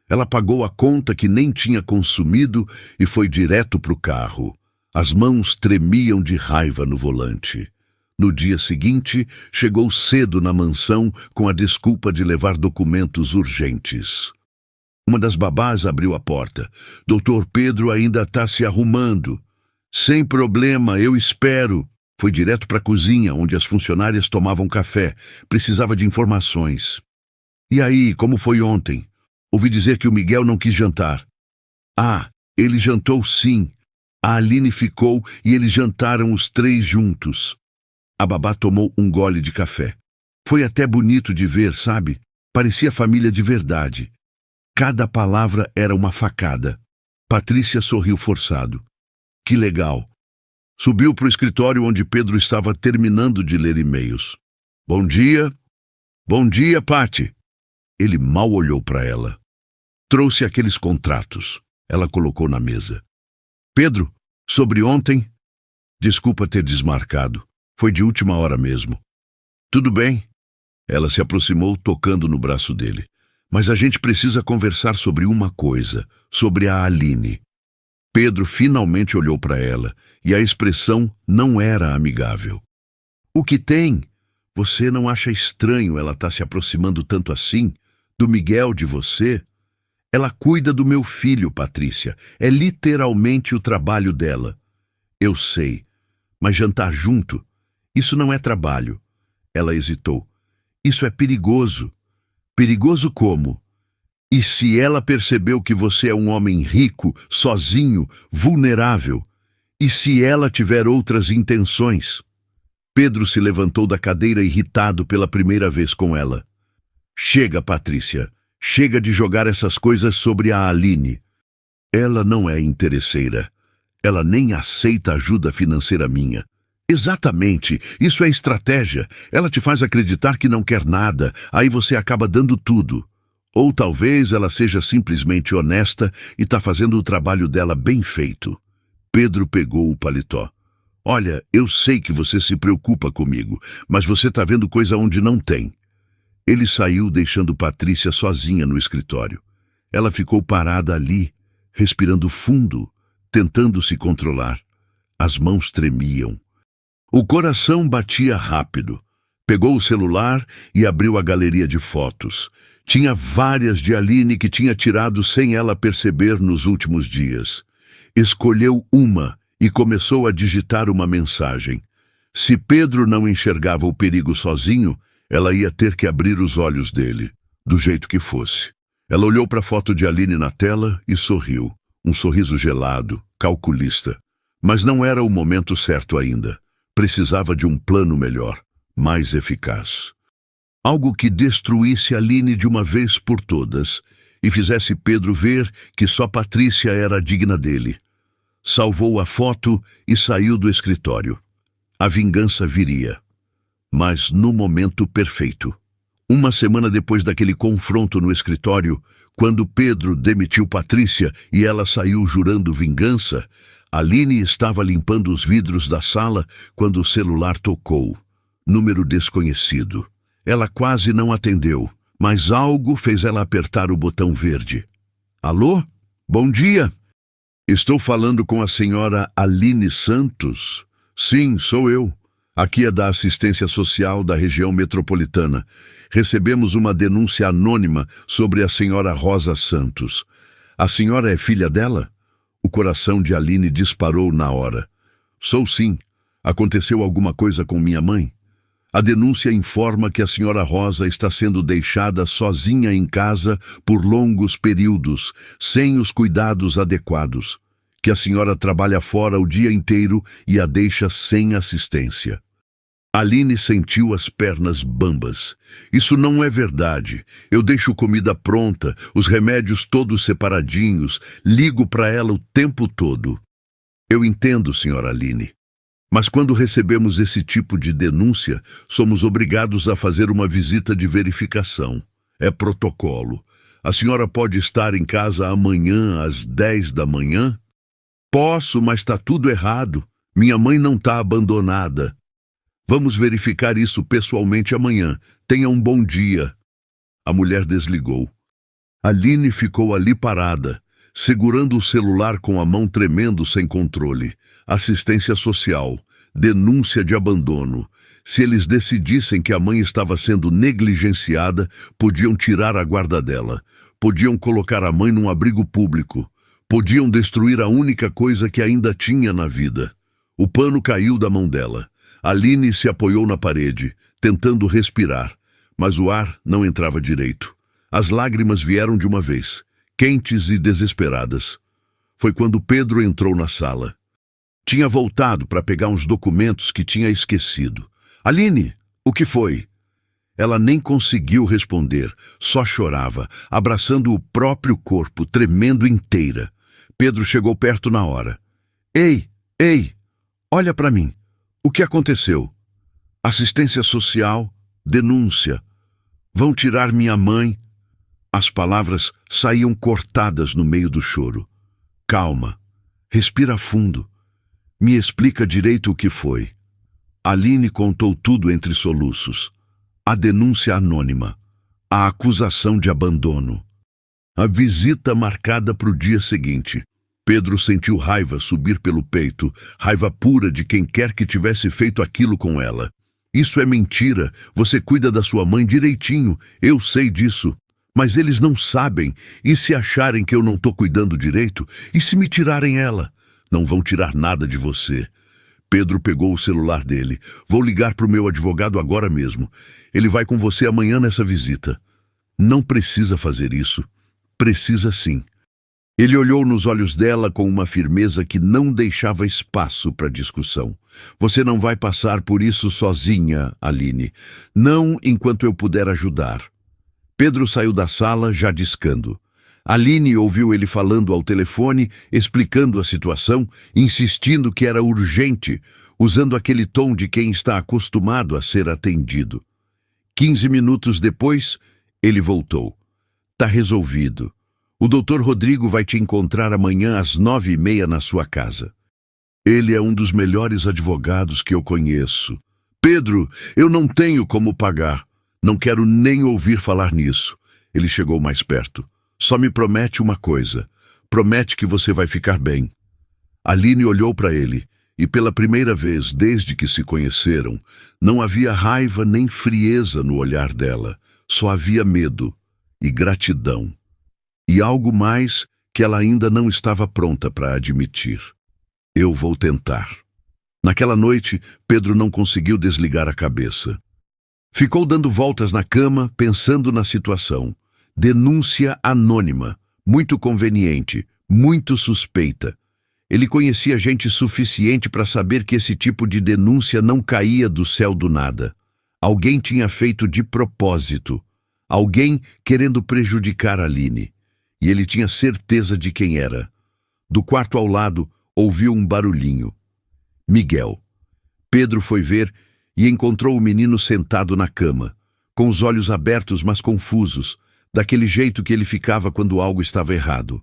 Ela pagou a conta que nem tinha consumido e foi direto para o carro. As mãos tremiam de raiva no volante. No dia seguinte, chegou cedo na mansão com a desculpa de levar documentos urgentes. Uma das babás abriu a porta. Doutor Pedro ainda está se arrumando. Sem problema, eu espero. Foi direto para a cozinha, onde as funcionárias tomavam café. Precisava de informações. E aí, como foi ontem? Ouvi dizer que o Miguel não quis jantar. Ah, ele jantou sim. A Aline ficou e eles jantaram os três juntos. A babá tomou um gole de café. Foi até bonito de ver, sabe? Parecia família de verdade. Cada palavra era uma facada. Patrícia sorriu forçado. Que legal. Subiu para o escritório onde Pedro estava terminando de ler e-mails. Bom dia. Bom dia, Pati. Ele mal olhou para ela. Trouxe aqueles contratos. Ela colocou na mesa. Pedro, sobre ontem? Desculpa ter desmarcado. Foi de última hora mesmo. Tudo bem? Ela se aproximou, tocando no braço dele. Mas a gente precisa conversar sobre uma coisa, sobre a Aline. Pedro finalmente olhou para ela, e a expressão não era amigável. O que tem? Você não acha estranho ela estar se aproximando tanto assim? Do Miguel, de você? Ela cuida do meu filho, Patrícia. É literalmente o trabalho dela. Eu sei, mas jantar junto? Isso não é trabalho. Ela hesitou. Isso é perigoso. Perigoso como? E se ela percebeu que você é um homem rico, sozinho, vulnerável? E se ela tiver outras intenções? Pedro se levantou da cadeira irritado pela primeira vez com ela. Chega, Patrícia. Chega de jogar essas coisas sobre a Aline. Ela não é interesseira. Ela nem aceita ajuda financeira minha. Exatamente, isso é estratégia. Ela te faz acreditar que não quer nada, aí você acaba dando tudo. Ou talvez ela seja simplesmente honesta e está fazendo o trabalho dela bem feito. Pedro pegou o paletó. Olha, eu sei que você se preocupa comigo, mas você está vendo coisa onde não tem. Ele saiu deixando Patrícia sozinha no escritório. Ela ficou parada ali, respirando fundo, tentando se controlar. As mãos tremiam. O coração batia rápido. Pegou o celular e abriu a galeria de fotos. Tinha várias de Aline que tinha tirado sem ela perceber nos últimos dias. Escolheu uma e começou a digitar uma mensagem. Se Pedro não enxergava o perigo sozinho, ela ia ter que abrir os olhos dele, do jeito que fosse. Ela olhou para a foto de Aline na tela e sorriu. Um sorriso gelado, calculista. Mas não era o momento certo ainda. Precisava de um plano melhor, mais eficaz. Algo que destruísse Aline de uma vez por todas e fizesse Pedro ver que só Patrícia era digna dele. Salvou a foto e saiu do escritório. A vingança viria, mas no momento perfeito. Uma semana depois daquele confronto no escritório, quando Pedro demitiu Patrícia e ela saiu jurando vingança, Aline estava limpando os vidros da sala quando o celular tocou. Número desconhecido. Ela quase não atendeu, mas algo fez ela apertar o botão verde. Alô? Bom dia. Estou falando com a senhora Aline Santos? Sim, sou eu. Aqui é da Assistência Social da região metropolitana. Recebemos uma denúncia anônima sobre a senhora Rosa Santos. A senhora é filha dela? O coração de Aline disparou na hora. Sou sim. Aconteceu alguma coisa com minha mãe? A denúncia informa que a senhora Rosa está sendo deixada sozinha em casa por longos períodos, sem os cuidados adequados. Que a senhora trabalha fora o dia inteiro e a deixa sem assistência. Aline sentiu as pernas bambas. Isso não é verdade. Eu deixo comida pronta, os remédios todos separadinhos, ligo para ela o tempo todo. Eu entendo, senhora Aline. Mas quando recebemos esse tipo de denúncia, somos obrigados a fazer uma visita de verificação. É protocolo. A senhora pode estar em casa amanhã às 10 da manhã? Posso, mas está tudo errado. Minha mãe não está abandonada. Vamos verificar isso pessoalmente amanhã. Tenha um bom dia. A mulher desligou. Aline ficou ali parada, segurando o celular com a mão tremendo sem controle. Assistência social, denúncia de abandono. Se eles decidissem que a mãe estava sendo negligenciada, podiam tirar a guarda dela. Podiam colocar a mãe num abrigo público. Podiam destruir a única coisa que ainda tinha na vida. O pano caiu da mão dela. Aline se apoiou na parede, tentando respirar, mas o ar não entrava direito. As lágrimas vieram de uma vez, quentes e desesperadas. Foi quando Pedro entrou na sala. Tinha voltado para pegar uns documentos que tinha esquecido. Aline, o que foi? Ela nem conseguiu responder, só chorava, abraçando o próprio corpo, tremendo inteira. Pedro chegou perto na hora. Ei, olha para mim. O que aconteceu? Assistência social, denúncia. Vão tirar minha mãe. As palavras saíam cortadas no meio do choro. Calma, respira fundo. Me explica direito o que foi. Aline contou tudo entre soluços. A denúncia anônima. A acusação de abandono. A visita marcada para o dia seguinte. Pedro sentiu raiva subir pelo peito, raiva pura de quem quer que tivesse feito aquilo com ela. Isso é mentira, você cuida da sua mãe direitinho, eu sei disso. Mas eles não sabem, e se acharem que eu não estou cuidando direito? E se me tirarem ela? Não vão tirar nada de você. Pedro pegou o celular dele. Vou ligar para o meu advogado agora mesmo. Ele vai com você amanhã nessa visita. Não precisa fazer isso. Precisa sim. Ele olhou nos olhos dela com uma firmeza que não deixava espaço para discussão. Você não vai passar por isso sozinha, Aline. Não enquanto eu puder ajudar. Pedro saiu da sala já discando. Aline ouviu ele falando ao telefone, explicando a situação, insistindo que era urgente, usando aquele tom de quem está acostumado a ser atendido. 15 minutos depois, ele voltou. Tá resolvido. O Dr. Rodrigo vai te encontrar amanhã às 9h30 na sua casa. Ele é um dos melhores advogados que eu conheço. Pedro, eu não tenho como pagar. Não quero nem ouvir falar nisso. Ele chegou mais perto. Só me promete uma coisa. Promete que você vai ficar bem. Aline olhou para ele, e pela primeira vez desde que se conheceram, não havia raiva nem frieza no olhar dela. Só havia medo e gratidão. E algo mais que ela ainda não estava pronta para admitir. Eu vou tentar. Naquela noite, Pedro não conseguiu desligar a cabeça. Ficou dando voltas na cama, pensando na situação. Denúncia anônima, muito conveniente, muito suspeita. Ele conhecia gente suficiente para saber que esse tipo de denúncia não caía do céu do nada. Alguém tinha feito de propósito. Alguém querendo prejudicar Aline. E ele tinha certeza de quem era. Do quarto ao lado, ouviu um barulhinho. Miguel. Pedro foi ver e encontrou o menino sentado na cama, com os olhos abertos, mas confusos, daquele jeito que ele ficava quando algo estava errado.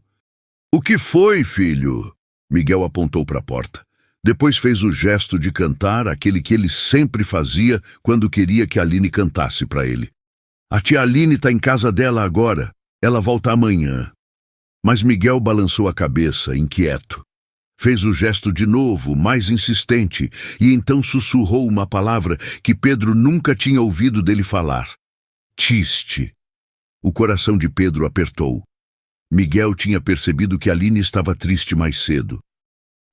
O que foi, filho? Miguel apontou para a porta. Depois fez o gesto de cantar, aquele que ele sempre fazia quando queria que Aline cantasse para ele. A tia Aline está em casa dela agora. Ela volta amanhã. Mas Miguel balançou a cabeça, inquieto. Fez o gesto de novo, mais insistente, e então sussurrou uma palavra que Pedro nunca tinha ouvido dele falar. Tiste. O coração de Pedro apertou. Miguel tinha percebido que Aline estava triste mais cedo.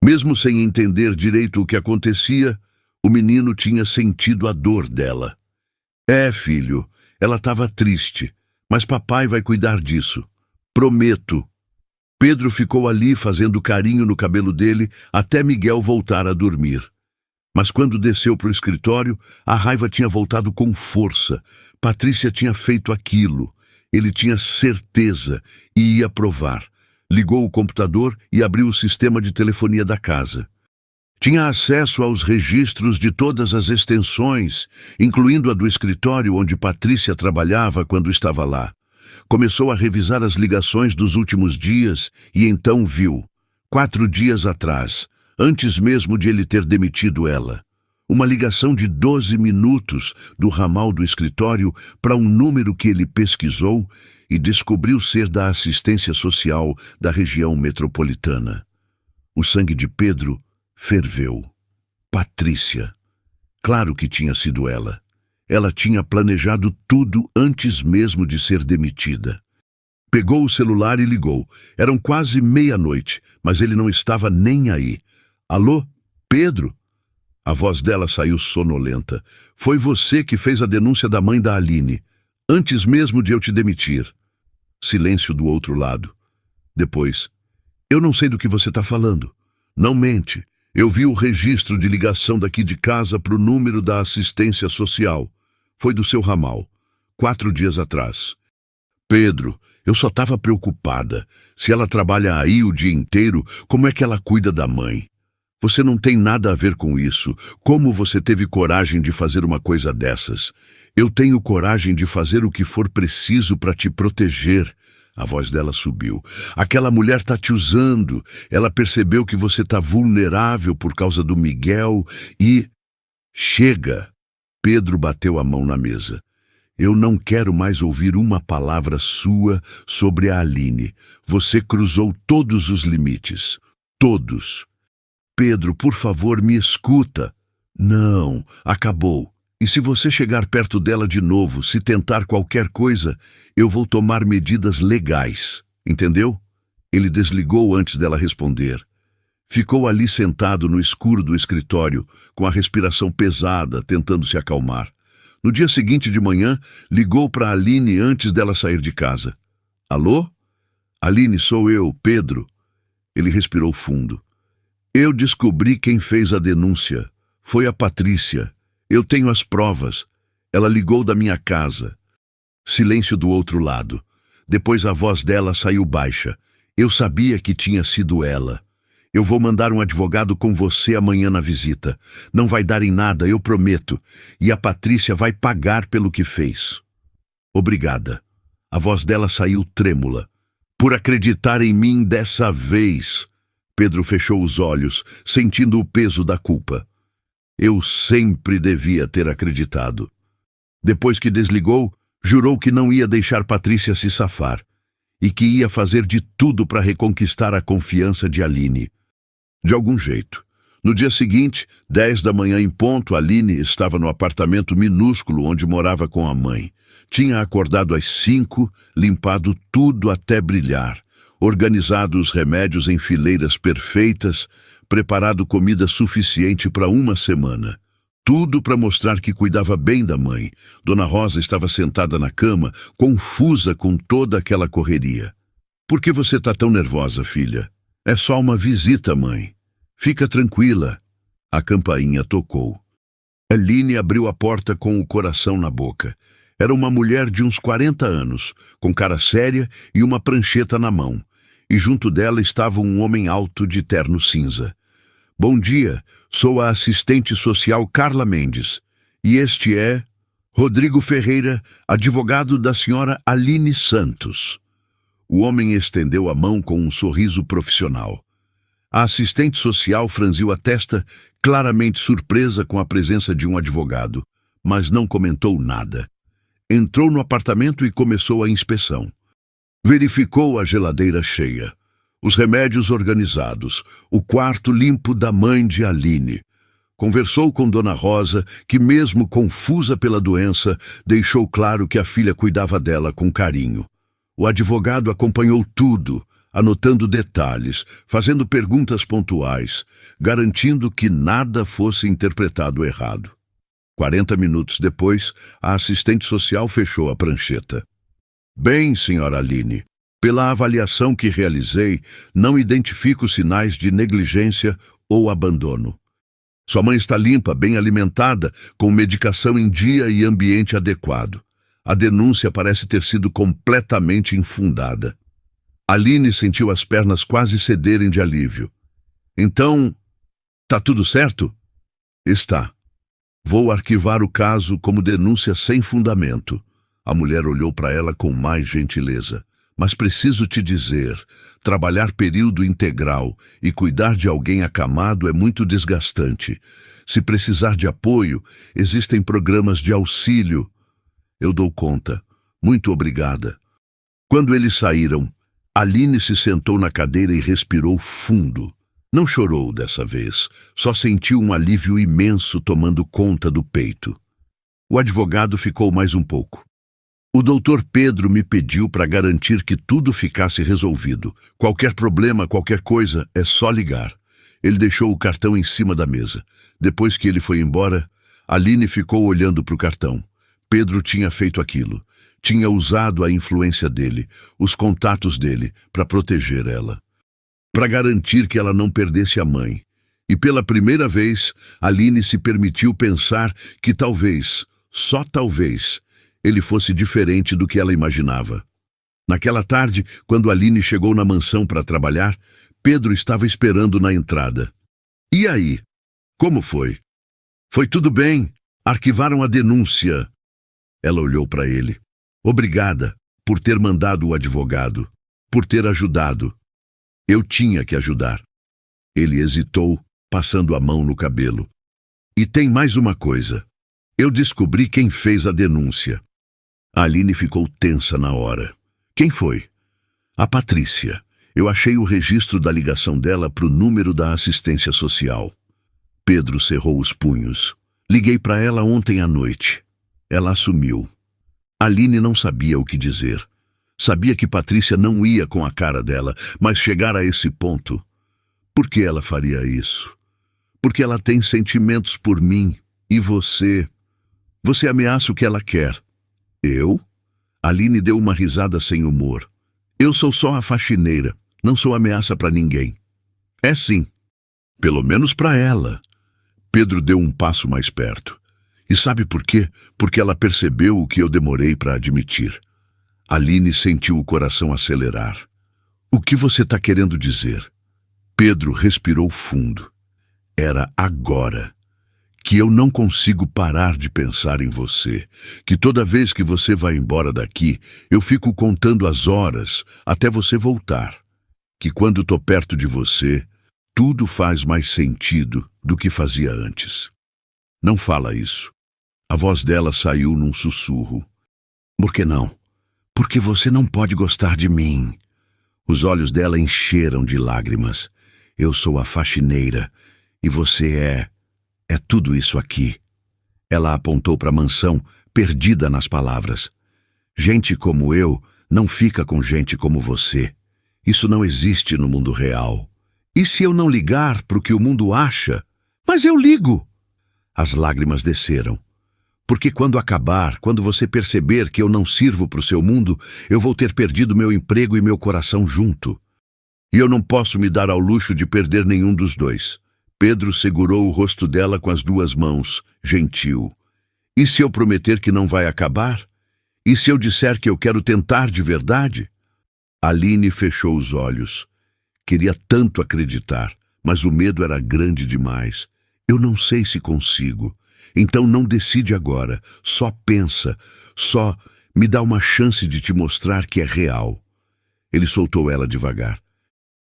Mesmo sem entender direito o que acontecia, o menino tinha sentido a dor dela. É, filho, ela estava triste, mas papai vai cuidar disso. Prometo. Pedro ficou ali fazendo carinho no cabelo dele até Miguel voltar a dormir. Mas quando desceu para o escritório, a raiva tinha voltado com força. Patrícia tinha feito aquilo. Ele tinha certeza e ia provar. Ligou o computador e abriu o sistema de telefonia da casa. Tinha acesso aos registros de todas as extensões, incluindo a do escritório onde Patrícia trabalhava quando estava lá. Começou a revisar as ligações dos últimos dias e então viu, 4 dias atrás, antes mesmo de ele ter demitido ela, uma ligação de 12 minutos do ramal do escritório para um número que ele pesquisou e descobriu ser da assistência social da região metropolitana. O sangue de Pedro ferveu. Patrícia. Claro que tinha sido ela. Ela tinha planejado tudo antes mesmo de ser demitida. Pegou o celular e ligou. Eram quase meia-noite, mas ele não estava nem aí. Alô, Pedro? A voz dela saiu sonolenta. Foi você que fez a denúncia da mãe da Aline, antes mesmo de eu te demitir. Silêncio do outro lado. Depois, eu não sei do que você está falando. Não mente. Eu vi o registro de ligação daqui de casa para o número da assistência social. Foi do seu ramal, 4 dias atrás. Pedro, eu só estava preocupada. Se ela trabalha aí o dia inteiro, como é que ela cuida da mãe? Você não tem nada a ver com isso. Como você teve coragem de fazer uma coisa dessas? Eu tenho coragem de fazer o que for preciso para te proteger. A voz dela subiu. Aquela mulher tá te usando. Ela percebeu que você tá vulnerável por causa do Miguel e... Chega! Pedro bateu a mão na mesa. Eu não quero mais ouvir uma palavra sua sobre a Aline. Você cruzou todos os limites. Todos. Pedro, por favor, me escuta. Não, acabou. E se você chegar perto dela de novo, se tentar qualquer coisa, eu vou tomar medidas legais. Entendeu? Ele desligou antes dela responder. Ficou ali sentado no escuro do escritório, com a respiração pesada, tentando se acalmar. No dia seguinte de manhã, ligou para Aline antes dela sair de casa. Alô? Aline, sou eu, Pedro. Ele respirou fundo. Eu descobri quem fez a denúncia. Foi a Patrícia. Eu tenho as provas. Ela ligou da minha casa. Silêncio do outro lado. Depois a voz dela saiu baixa. Eu sabia que tinha sido ela. Eu vou mandar um advogado com você amanhã na visita. Não vai dar em nada, eu prometo. E a Patrícia vai pagar pelo que fez. Obrigada. A voz dela saiu trêmula. Por acreditar em mim dessa vez. Pedro fechou os olhos, sentindo o peso da culpa. Eu sempre devia ter acreditado. Depois que desligou, jurou que não ia deixar Patrícia se safar e que ia fazer de tudo para reconquistar a confiança de Aline. De algum jeito. No dia seguinte, 10 da manhã em ponto, Aline estava no apartamento minúsculo onde morava com a mãe. Tinha acordado às 5, limpado tudo até brilhar, organizado os remédios em fileiras perfeitas, preparado comida suficiente para uma semana. Tudo para mostrar que cuidava bem da mãe. Dona Rosa estava sentada na cama, confusa com toda aquela correria. Por que você está tão nervosa, filha? É só uma visita, mãe. Fica tranquila. A campainha tocou. Aline abriu a porta com o coração na boca. Era uma mulher de uns 40 anos, com cara séria e uma prancheta na mão. E junto dela estava um homem alto de terno cinza. Bom dia, sou a assistente social Carla Mendes. E este é Rodrigo Ferreira, advogado da senhora Aline Santos. O homem estendeu a mão com um sorriso profissional. A assistente social franziu a testa, claramente surpresa com a presença de um advogado, mas não comentou nada. Entrou no apartamento e começou a inspeção. Verificou a geladeira cheia, os remédios organizados, o quarto limpo da mãe de Aline. Conversou com Dona Rosa, que mesmo confusa pela doença, deixou claro que a filha cuidava dela com carinho. O advogado acompanhou tudo, anotando detalhes, fazendo perguntas pontuais, garantindo que nada fosse interpretado errado. 40 minutos depois, a assistente social fechou a prancheta. Bem, senhora Aline, pela avaliação que realizei, não identifico sinais de negligência ou abandono. Sua mãe está limpa, bem alimentada, com medicação em dia e ambiente adequado. A denúncia parece ter sido completamente infundada. Aline sentiu as pernas quase cederem de alívio. Então, tá tudo certo? Está. Vou arquivar o caso como denúncia sem fundamento. A mulher olhou para ela com mais gentileza. Mas preciso te dizer, trabalhar período integral e cuidar de alguém acamado é muito desgastante. Se precisar de apoio, existem programas de auxílio. Eu dou conta. Muito obrigada. Quando eles saíram, Aline se sentou na cadeira e respirou fundo. Não chorou dessa vez, só sentiu um alívio imenso tomando conta do peito. O advogado ficou mais um pouco. O doutor Pedro me pediu para garantir que tudo ficasse resolvido. Qualquer problema, qualquer coisa, é só ligar. Ele deixou o cartão em cima da mesa. Depois que ele foi embora, Aline ficou olhando para o cartão. Pedro tinha feito aquilo. Tinha usado a influência dele, os contatos dele, para proteger ela. Para garantir que ela não perdesse a mãe. E pela primeira vez, Aline se permitiu pensar que talvez, só talvez, ele fosse diferente do que ela imaginava. Naquela tarde, quando Aline chegou na mansão para trabalhar, Pedro estava esperando na entrada. E aí? Como foi? Foi tudo bem. Arquivaram a denúncia. Ela olhou para ele. Obrigada por ter mandado o advogado, por ter ajudado. Eu tinha que ajudar. Ele hesitou, passando a mão no cabelo. E tem mais uma coisa. Eu descobri quem fez a denúncia. A Aline ficou tensa na hora. Quem foi? A Patrícia. Eu achei o registro da ligação dela para o número da assistência social. Pedro cerrou os punhos. Liguei para ela ontem à noite. Ela assumiu. Aline não sabia o que dizer. Sabia que Patrícia não ia com a cara dela, mas chegar a esse ponto... Por que ela faria isso? Porque ela tem sentimentos por mim e você. Você ameaça o que ela quer. Eu? Aline deu uma risada sem humor. Eu sou só a faxineira, não sou ameaça para ninguém. É sim. Pelo menos para ela. Pedro deu um passo mais perto. E sabe por quê? Porque ela percebeu o que eu demorei para admitir. Aline sentiu o coração acelerar. O que você está querendo dizer? Pedro respirou fundo. Era agora. Que eu não consigo parar de pensar em você. Que toda vez que você vai embora daqui, eu fico contando as horas até você voltar. Que quando estou perto de você, tudo faz mais sentido do que fazia antes. Não fala isso. A voz dela saiu num sussurro. Por que não? Porque você não pode gostar de mim. Os olhos dela encheram de lágrimas. Eu sou a faxineira e você é tudo isso aqui. Ela apontou para a mansão, perdida nas palavras. Gente como eu não fica com gente como você. Isso não existe no mundo real. E se eu não ligar para o que o mundo acha? Mas eu ligo! As lágrimas desceram. Porque quando acabar, quando você perceber que eu não sirvo para o seu mundo, eu vou ter perdido meu emprego e meu coração junto. E eu não posso me dar ao luxo de perder nenhum dos dois. Pedro segurou o rosto dela com as duas mãos, gentil. E se eu prometer que não vai acabar? E se eu disser que eu quero tentar de verdade? Aline fechou os olhos. Queria tanto acreditar, mas o medo era grande demais. Eu não sei se consigo. Então não decide agora, só pensa, só me dá uma chance de te mostrar que é real. Ele soltou ela devagar.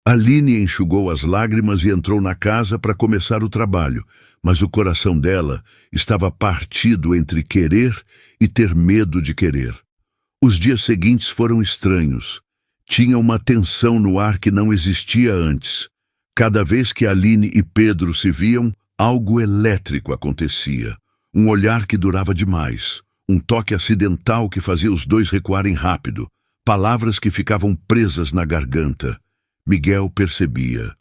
Aline enxugou as lágrimas e entrou na casa para começar o trabalho, mas o coração dela estava partido entre querer e ter medo de querer. Os dias seguintes foram estranhos. Tinha uma tensão no ar que não existia antes. Cada vez que Aline e Pedro se viam, algo elétrico acontecia. Um olhar que durava demais. Um toque acidental que fazia os dois recuarem rápido. Palavras que ficavam presas na garganta. Miguel percebia.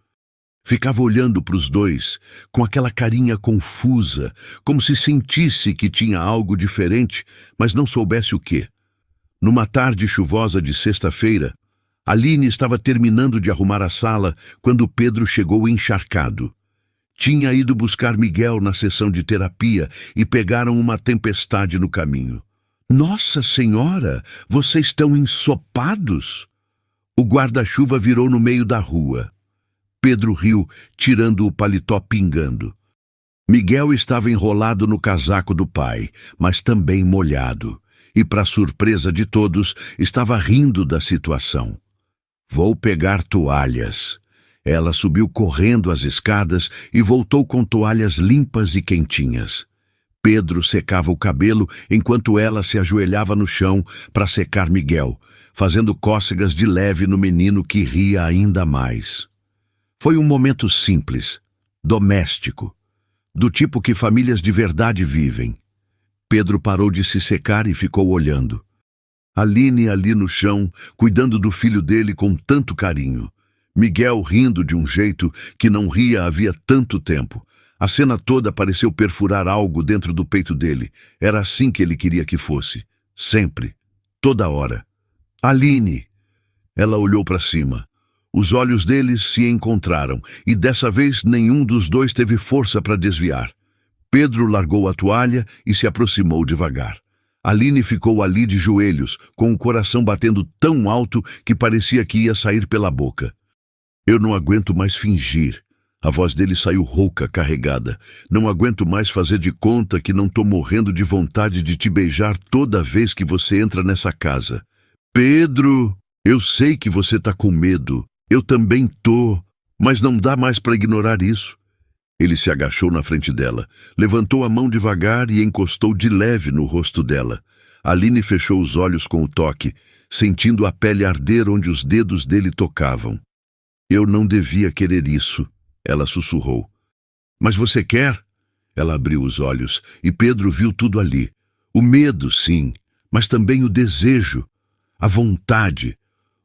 Ficava olhando para os dois, com aquela carinha confusa, como se sentisse que tinha algo diferente, mas não soubesse o quê. Numa tarde chuvosa de sexta-feira, Aline estava terminando de arrumar a sala quando Pedro chegou encharcado. Tinha ido buscar Miguel na sessão de terapia e pegaram uma tempestade no caminho. Nossa Senhora, vocês estão ensopados? O guarda-chuva virou no meio da rua. Pedro riu, tirando o paletó pingando. Miguel estava enrolado no casaco do pai, mas também molhado. E, para surpresa de todos, estava rindo da situação. Vou pegar toalhas. Ela subiu correndo as escadas e voltou com toalhas limpas e quentinhas. Pedro secava o cabelo enquanto ela se ajoelhava no chão para secar Miguel, fazendo cócegas de leve no menino que ria ainda mais. Foi um momento simples, doméstico, do tipo que famílias de verdade vivem. Pedro parou de se secar e ficou olhando. Aline ali no chão, cuidando do filho dele com tanto carinho. Miguel rindo de um jeito que não ria havia tanto tempo. A cena toda pareceu perfurar algo dentro do peito dele. Era assim que ele queria que fosse. Sempre. Toda hora. Aline! Ela olhou para cima. Os olhos deles se encontraram e dessa vez nenhum dos dois teve força para desviar. Pedro largou a toalha e se aproximou devagar. Aline ficou ali de joelhos, com o coração batendo tão alto que parecia que ia sair pela boca. Eu não aguento mais fingir. A voz dele saiu rouca, carregada. Não aguento mais fazer de conta que não tô morrendo de vontade de te beijar toda vez que você entra nessa casa. Pedro, eu sei que você tá com medo. Eu também tô. Mas não dá mais para ignorar isso. Ele se agachou na frente dela, levantou a mão devagar e encostou de leve no rosto dela. Aline fechou os olhos com o toque, sentindo a pele arder onde os dedos dele tocavam. Eu não devia querer isso, ela sussurrou. Mas você quer? Ela abriu os olhos e Pedro viu tudo ali. O medo, sim, mas também o desejo, a vontade,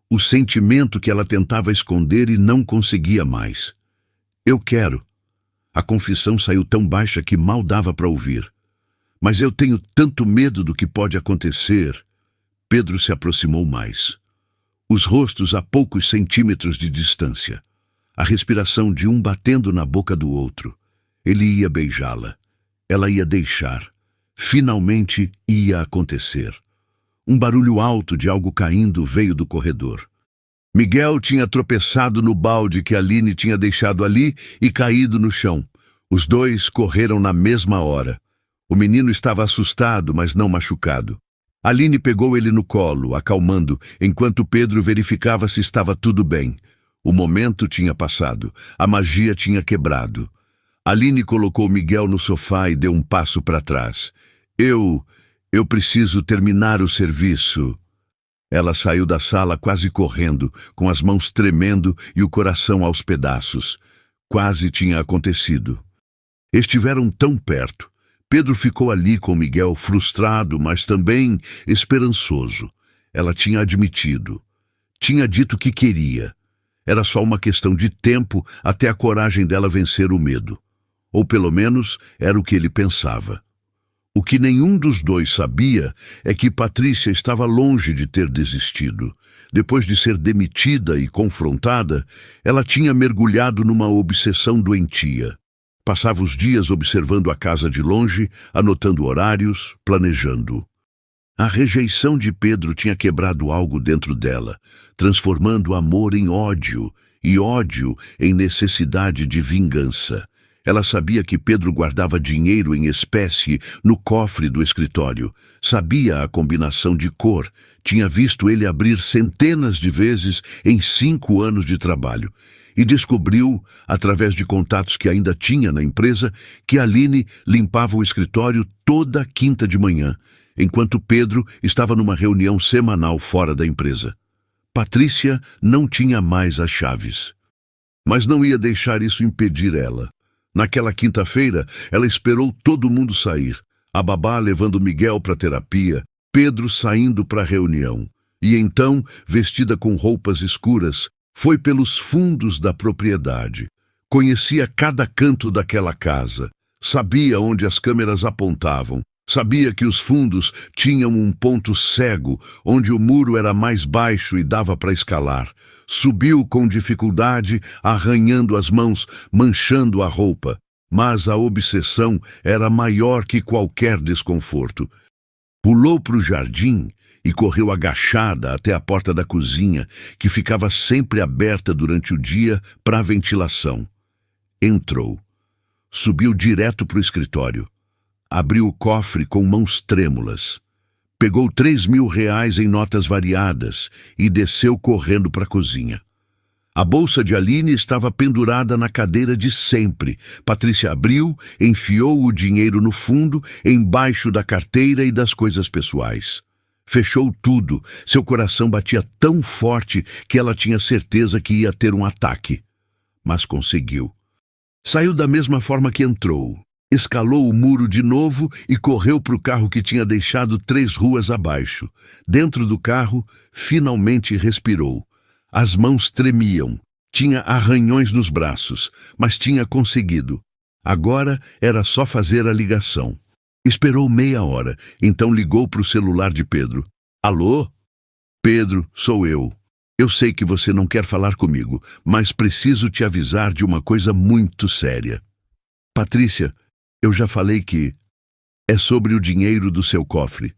o sentimento que ela tentava esconder e não conseguia mais. Eu quero. A confissão saiu tão baixa que mal dava para ouvir. Mas eu tenho tanto medo do que pode acontecer. Pedro se aproximou mais. Os rostos a poucos centímetros de distância. A respiração de um batendo na boca do outro. Ele ia beijá-la. Ela ia deixar. Finalmente ia acontecer. Um barulho alto de algo caindo veio do corredor. Miguel tinha tropeçado no balde que Aline tinha deixado ali e caído no chão. Os dois correram na mesma hora. O menino estava assustado, mas não machucado. Aline pegou ele no colo, acalmando, enquanto Pedro verificava se estava tudo bem. O momento tinha passado. A magia tinha quebrado. Aline colocou Miguel no sofá e deu um passo para trás. Eu preciso terminar o serviço. Ela saiu da sala quase correndo, com as mãos tremendo e o coração aos pedaços. Quase tinha acontecido. Estiveram tão perto. Pedro ficou ali com Miguel, frustrado, mas também esperançoso. Ela tinha admitido. Tinha dito que queria. Era só uma questão de tempo até a coragem dela vencer o medo. Ou pelo menos era o que ele pensava. O que nenhum dos dois sabia é que Patrícia estava longe de ter desistido. Depois de ser demitida e confrontada, ela tinha mergulhado numa obsessão doentia. Passava os dias observando a casa de longe, anotando horários, planejando. A rejeição de Pedro tinha quebrado algo dentro dela, transformando amor em ódio e ódio em necessidade de vingança. Ela sabia que Pedro guardava dinheiro em espécie no cofre do escritório. Sabia a combinação de cor. Tinha visto ele abrir centenas de vezes em 5 anos de trabalho. E descobriu, através de contatos que ainda tinha na empresa, que Aline limpava o escritório toda quinta de manhã, enquanto Pedro estava numa reunião semanal fora da empresa. Patrícia não tinha mais as chaves. Mas não ia deixar isso impedir ela. Naquela quinta-feira, ela esperou todo mundo sair. A babá levando Miguel para terapia, Pedro saindo para a reunião. E então, vestida com roupas escuras, foi pelos fundos da propriedade. Conhecia cada canto daquela casa. Sabia onde as câmeras apontavam. Sabia que os fundos tinham um ponto cego, onde o muro era mais baixo e dava para escalar. Subiu com dificuldade, arranhando as mãos, manchando a roupa. Mas a obsessão era maior que qualquer desconforto. Pulou para o jardim e correu agachada até a porta da cozinha, que ficava sempre aberta durante o dia para a ventilação. Entrou. Subiu direto para o escritório. Abriu o cofre com mãos trêmulas. Pegou R$3.000 em notas variadas e desceu correndo para a cozinha. A bolsa de Aline estava pendurada na cadeira de sempre. Patrícia abriu, enfiou o dinheiro no fundo, embaixo da carteira e das coisas pessoais. Fechou tudo. Seu coração batia tão forte que ela tinha certeza que ia ter um ataque. Mas conseguiu. Saiu da mesma forma que entrou. Escalou o muro de novo e correu para o carro que tinha deixado 3 ruas abaixo. Dentro do carro, finalmente respirou. As mãos tremiam. Tinha arranhões nos braços, mas tinha conseguido. Agora era só fazer a ligação. Esperou meia hora, então ligou para o celular de Pedro. Alô? Pedro, sou eu. Eu sei que você não quer falar comigo, mas preciso te avisar de uma coisa muito séria. Patrícia, eu já falei que é sobre o dinheiro do seu cofre.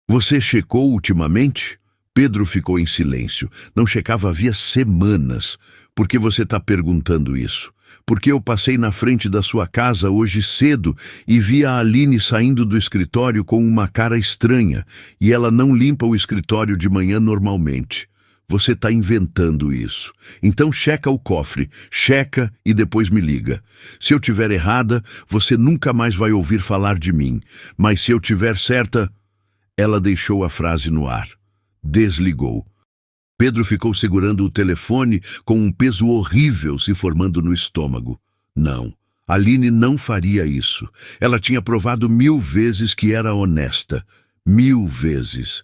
Você checou ultimamente? Pedro ficou em silêncio. Não checava havia semanas. Por que você está perguntando isso? Porque eu passei na frente da sua casa hoje cedo e vi a Aline saindo do escritório com uma cara estranha, e ela não limpa o escritório de manhã normalmente. Você está inventando isso. Então checa o cofre, checa e depois me liga. Se eu tiver errada, você nunca mais vai ouvir falar de mim. Mas se eu tiver certa... Ela deixou a frase no ar. Desligou. Pedro ficou segurando o telefone com um peso horrível se formando no estômago. Não, Aline não faria isso. Ela tinha provado 1000 vezes que era honesta. 1000 vezes.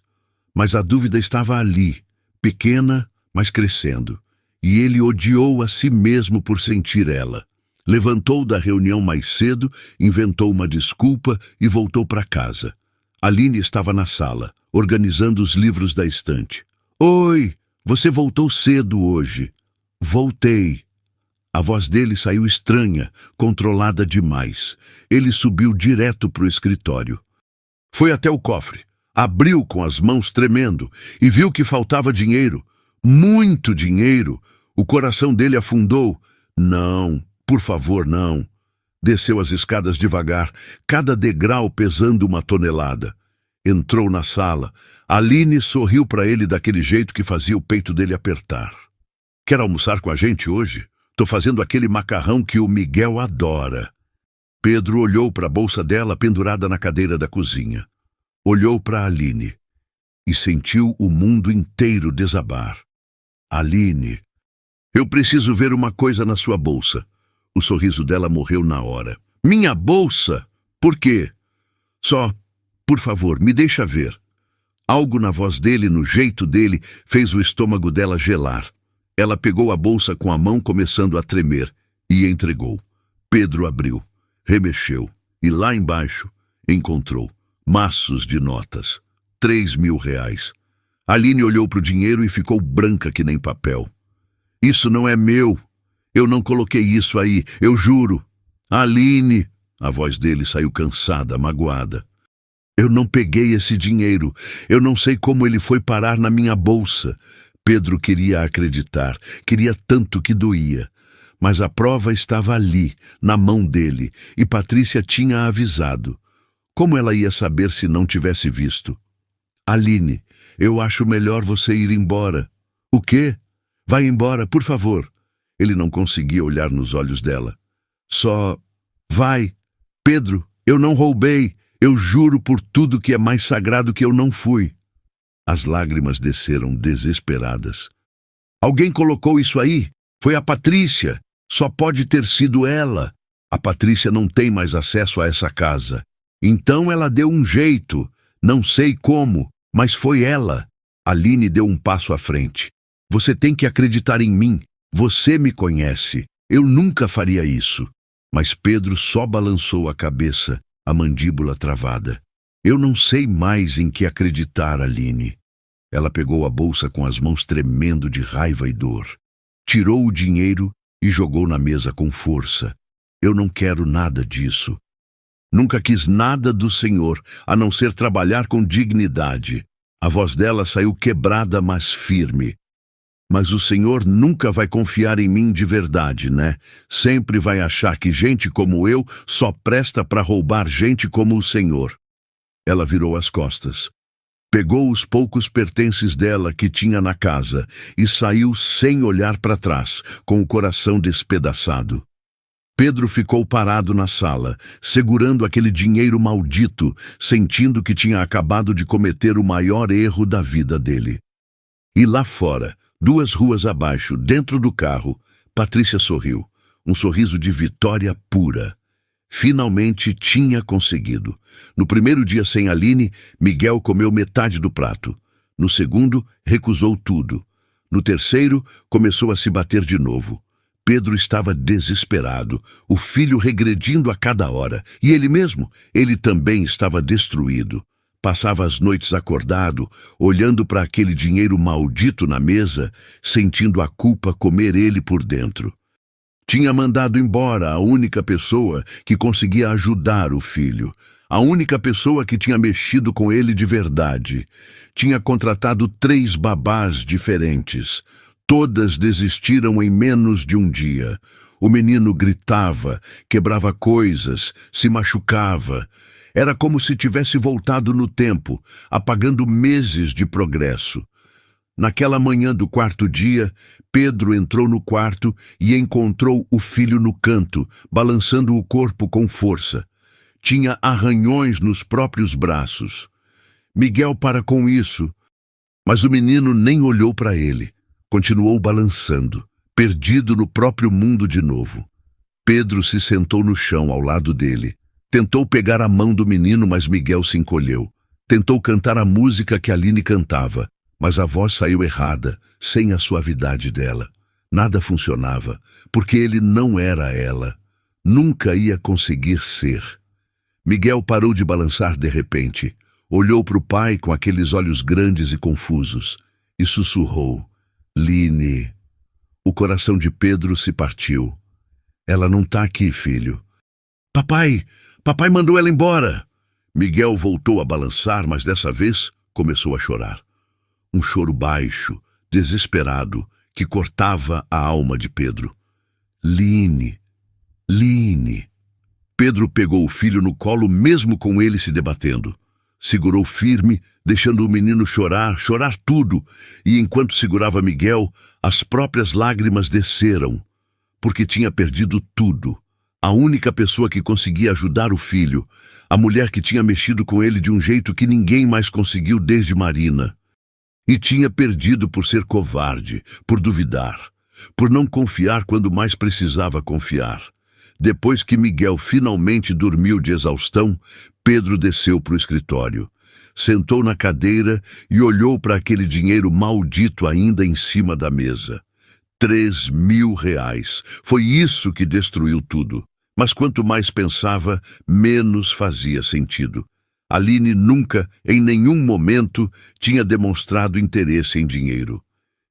Mas a dúvida estava ali. Pequena, mas crescendo. E ele odiou a si mesmo por sentir ela. Levantou da reunião mais cedo, inventou uma desculpa e voltou para casa. Aline estava na sala, organizando os livros da estante. Oi, você voltou cedo hoje. Voltei. A voz dele saiu estranha, controlada demais. Ele subiu direto para o escritório. Foi até o cofre, abriu com as mãos tremendo e viu que faltava dinheiro. Muito dinheiro. O coração dele afundou. Não, por favor, não. Desceu as escadas devagar, cada degrau pesando 1 tonelada. Entrou na sala. Aline sorriu para ele daquele jeito que fazia o peito dele apertar. Quer almoçar com a gente hoje? Tô fazendo aquele macarrão que o Miguel adora. Pedro olhou para a bolsa dela pendurada na cadeira da cozinha. Olhou para Aline e sentiu o mundo inteiro desabar. Aline, eu preciso ver uma coisa na sua bolsa. O sorriso dela morreu na hora. Minha bolsa? Por quê? Só, por favor, me deixa ver. Algo na voz dele, no jeito dele, fez o estômago dela gelar. Ela pegou a bolsa com a mão, começando a tremer, e entregou. Pedro abriu, remexeu, e lá embaixo encontrou maços de notas. 3.000 reais. Aline olhou para o dinheiro e ficou branca que nem papel. Isso não é meu. Eu não coloquei isso aí, eu juro. Aline, a voz dele saiu cansada, magoada. Eu não peguei esse dinheiro. Eu não sei como ele foi parar na minha bolsa. Pedro queria acreditar, queria tanto que doía. Mas a prova estava ali, na mão dele, e Patrícia tinha avisado. Como ela ia saber se não tivesse visto? Aline, eu acho melhor você ir embora. O quê? Vai embora, por favor. Ele não conseguia olhar nos olhos dela. Só, vai. Pedro, eu não roubei. Eu juro por tudo que é mais sagrado que eu não fui. As lágrimas desceram desesperadas. Alguém colocou isso aí? Foi a Patrícia. Só pode ter sido ela. A Patrícia não tem mais acesso a essa casa. Então ela deu um jeito. Não sei como, mas foi ela. Aline deu um passo à frente. Você tem que acreditar em mim. Você me conhece. Eu nunca faria isso. Mas Pedro só balançou a cabeça, a mandíbula travada. Eu não sei mais em que acreditar, Aline. Ela pegou a bolsa com as mãos tremendo de raiva e dor. Tirou o dinheiro e jogou na mesa com força. Eu não quero nada disso. Nunca quis nada do Senhor, a não ser trabalhar com dignidade. A voz dela saiu quebrada, mas firme. Mas o Senhor nunca vai confiar em mim de verdade, né? Sempre vai achar que gente como eu só presta para roubar gente como o Senhor. Ela virou as costas. Pegou os poucos pertences dela que tinha na casa e saiu sem olhar para trás, com o coração despedaçado. Pedro ficou parado na sala, segurando aquele dinheiro maldito, sentindo que tinha acabado de cometer o maior erro da vida dele. E lá fora, 2 ruas abaixo, dentro do carro, Patrícia sorriu, um sorriso de vitória pura. Finalmente tinha conseguido. No primeiro dia sem Aline, Miguel comeu metade do prato. No segundo, recusou tudo. No terceiro, começou a se bater de novo. Pedro estava desesperado, o filho regredindo a cada hora. E ele mesmo, ele também estava destruído. Passava as noites acordado, olhando para aquele dinheiro maldito na mesa, sentindo a culpa comer ele por dentro. Tinha mandado embora a única pessoa que conseguia ajudar o filho, a única pessoa que tinha mexido com ele de verdade. Tinha contratado 3 babás diferentes. Todas desistiram em menos de um dia. O menino gritava, quebrava coisas, se machucava. Era como se tivesse voltado no tempo, apagando meses de progresso. Naquela manhã do 4º dia, Pedro entrou no quarto e encontrou o filho no canto, balançando o corpo com força. Tinha arranhões nos próprios braços. Miguel para com isso, mas o menino nem olhou para ele. Continuou balançando, perdido no próprio mundo de novo. Pedro se sentou no chão ao lado dele. Tentou pegar a mão do menino, mas Miguel se encolheu. Tentou cantar a música que Aline cantava, mas a voz saiu errada, sem a suavidade dela. Nada funcionava, porque ele não era ela. Nunca ia conseguir ser. Miguel parou de balançar de repente, olhou para o pai com aqueles olhos grandes e confusos e sussurrou: Line. O coração de Pedro se partiu. Ela não tá aqui, filho. Papai mandou ela embora. Miguel voltou a balançar, mas dessa vez começou a chorar. Um choro baixo, desesperado, que cortava a alma de Pedro. Line. Pedro pegou o filho no colo mesmo com ele se debatendo. Segurou firme, deixando o menino chorar tudo, e enquanto segurava Miguel, as próprias lágrimas desceram, porque tinha perdido tudo. A única pessoa que conseguia ajudar o filho, a mulher que tinha mexido com ele de um jeito que ninguém mais conseguiu desde Marina. E tinha perdido por ser covarde, por duvidar, por não confiar quando mais precisava confiar. Depois que Miguel finalmente dormiu de exaustão, Pedro desceu para o escritório. Sentou na cadeira e olhou para aquele dinheiro maldito ainda em cima da mesa. 3.000 reais. Foi isso que destruiu tudo. Mas quanto mais pensava, menos fazia sentido. Aline nunca, em nenhum momento, tinha demonstrado interesse em dinheiro.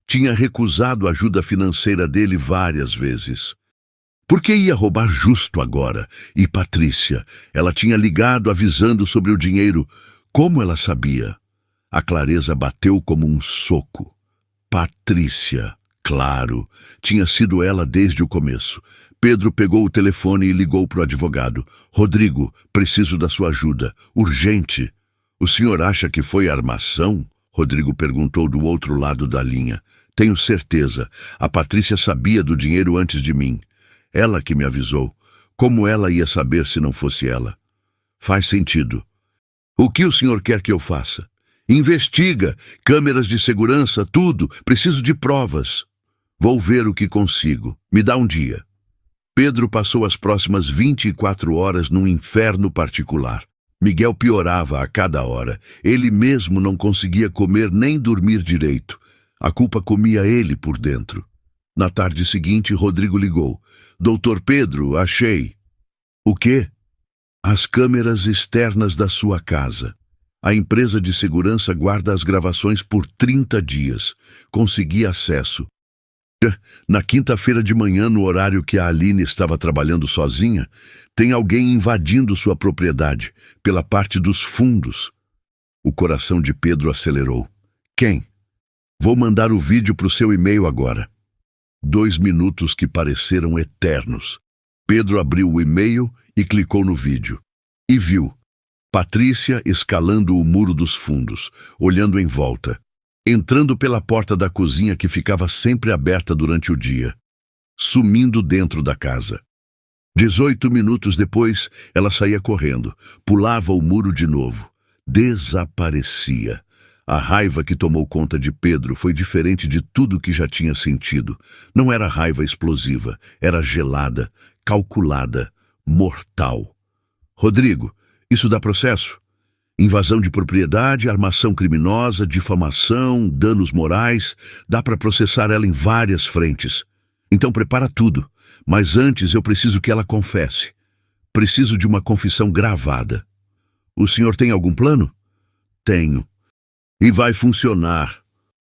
Tinha recusado a ajuda financeira dele várias vezes. Por que ia roubar justo agora? E Patrícia, ela tinha ligado avisando sobre o dinheiro. Como ela sabia? A clareza bateu como um soco. Patrícia, claro, tinha sido ela desde o começo. Pedro pegou o telefone e ligou para o advogado. Rodrigo, preciso da sua ajuda. Urgente. O senhor acha que foi armação? Rodrigo perguntou do outro lado da linha. Tenho certeza. A Patrícia sabia do dinheiro antes de mim. Ela que me avisou. Como ela ia saber se não fosse ela? Faz sentido. O que o senhor quer que eu faça? Investiga. Câmeras de segurança, tudo. Preciso de provas. Vou ver o que consigo. Me dá um dia. Pedro passou as próximas 24 horas num inferno particular. Miguel piorava a cada hora. Ele mesmo não conseguia comer nem dormir direito. A culpa comia ele por dentro. Na tarde seguinte, Rodrigo ligou. Doutor Pedro, achei. O quê? As câmeras externas da sua casa. A empresa de segurança guarda as gravações por 30 dias. Consegui acesso. Na quinta-feira de manhã, no horário que a Aline estava trabalhando sozinha, tem alguém invadindo sua propriedade, pela parte dos fundos. O coração de Pedro acelerou. Quem? Vou mandar o vídeo para o seu e-mail agora. 2 minutos que pareceram eternos. Pedro abriu o e-mail e clicou no vídeo. E viu Patrícia escalando o muro dos fundos, olhando em volta, entrando pela porta da cozinha que ficava sempre aberta durante o dia, sumindo dentro da casa. 18 minutos depois, ela saía correndo, pulava o muro de novo, desaparecia. A raiva que tomou conta de Pedro foi diferente de tudo que já tinha sentido. Não era raiva explosiva, era gelada, calculada, mortal. Rodrigo, isso dá processo? Invasão de propriedade, armação criminosa, difamação, danos morais. Dá para processar ela em várias frentes. Então prepara tudo. Mas antes eu preciso que ela confesse. Preciso de uma confissão gravada. O senhor tem algum plano? Tenho. E vai funcionar.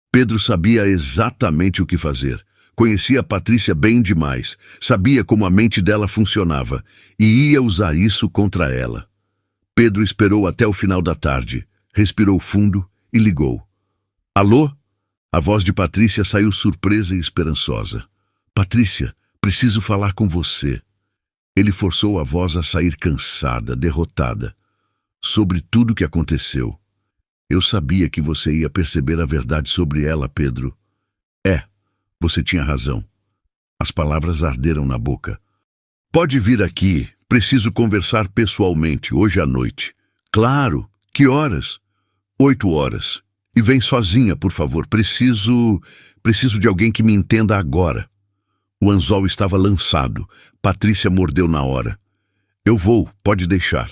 Pedro sabia exatamente o que fazer. Conhecia a Patrícia bem demais. Sabia como a mente dela funcionava. E ia usar isso contra ela. Pedro esperou até o final da tarde. Respirou fundo e ligou. Alô? A voz de Patrícia saiu surpresa e esperançosa. Patrícia, preciso falar com você. Ele forçou a voz a sair cansada, derrotada. Sobre tudo o que aconteceu. Eu sabia que você ia perceber a verdade sobre ela, Pedro. Você tinha razão. As palavras arderam na boca. Pode vir aqui. Preciso conversar pessoalmente, hoje à noite. Claro. Que horas? 8 horas. E vem sozinha, por favor. Preciso de alguém que me entenda agora. O anzol estava lançado. Patrícia mordeu na hora. Eu vou, pode deixar.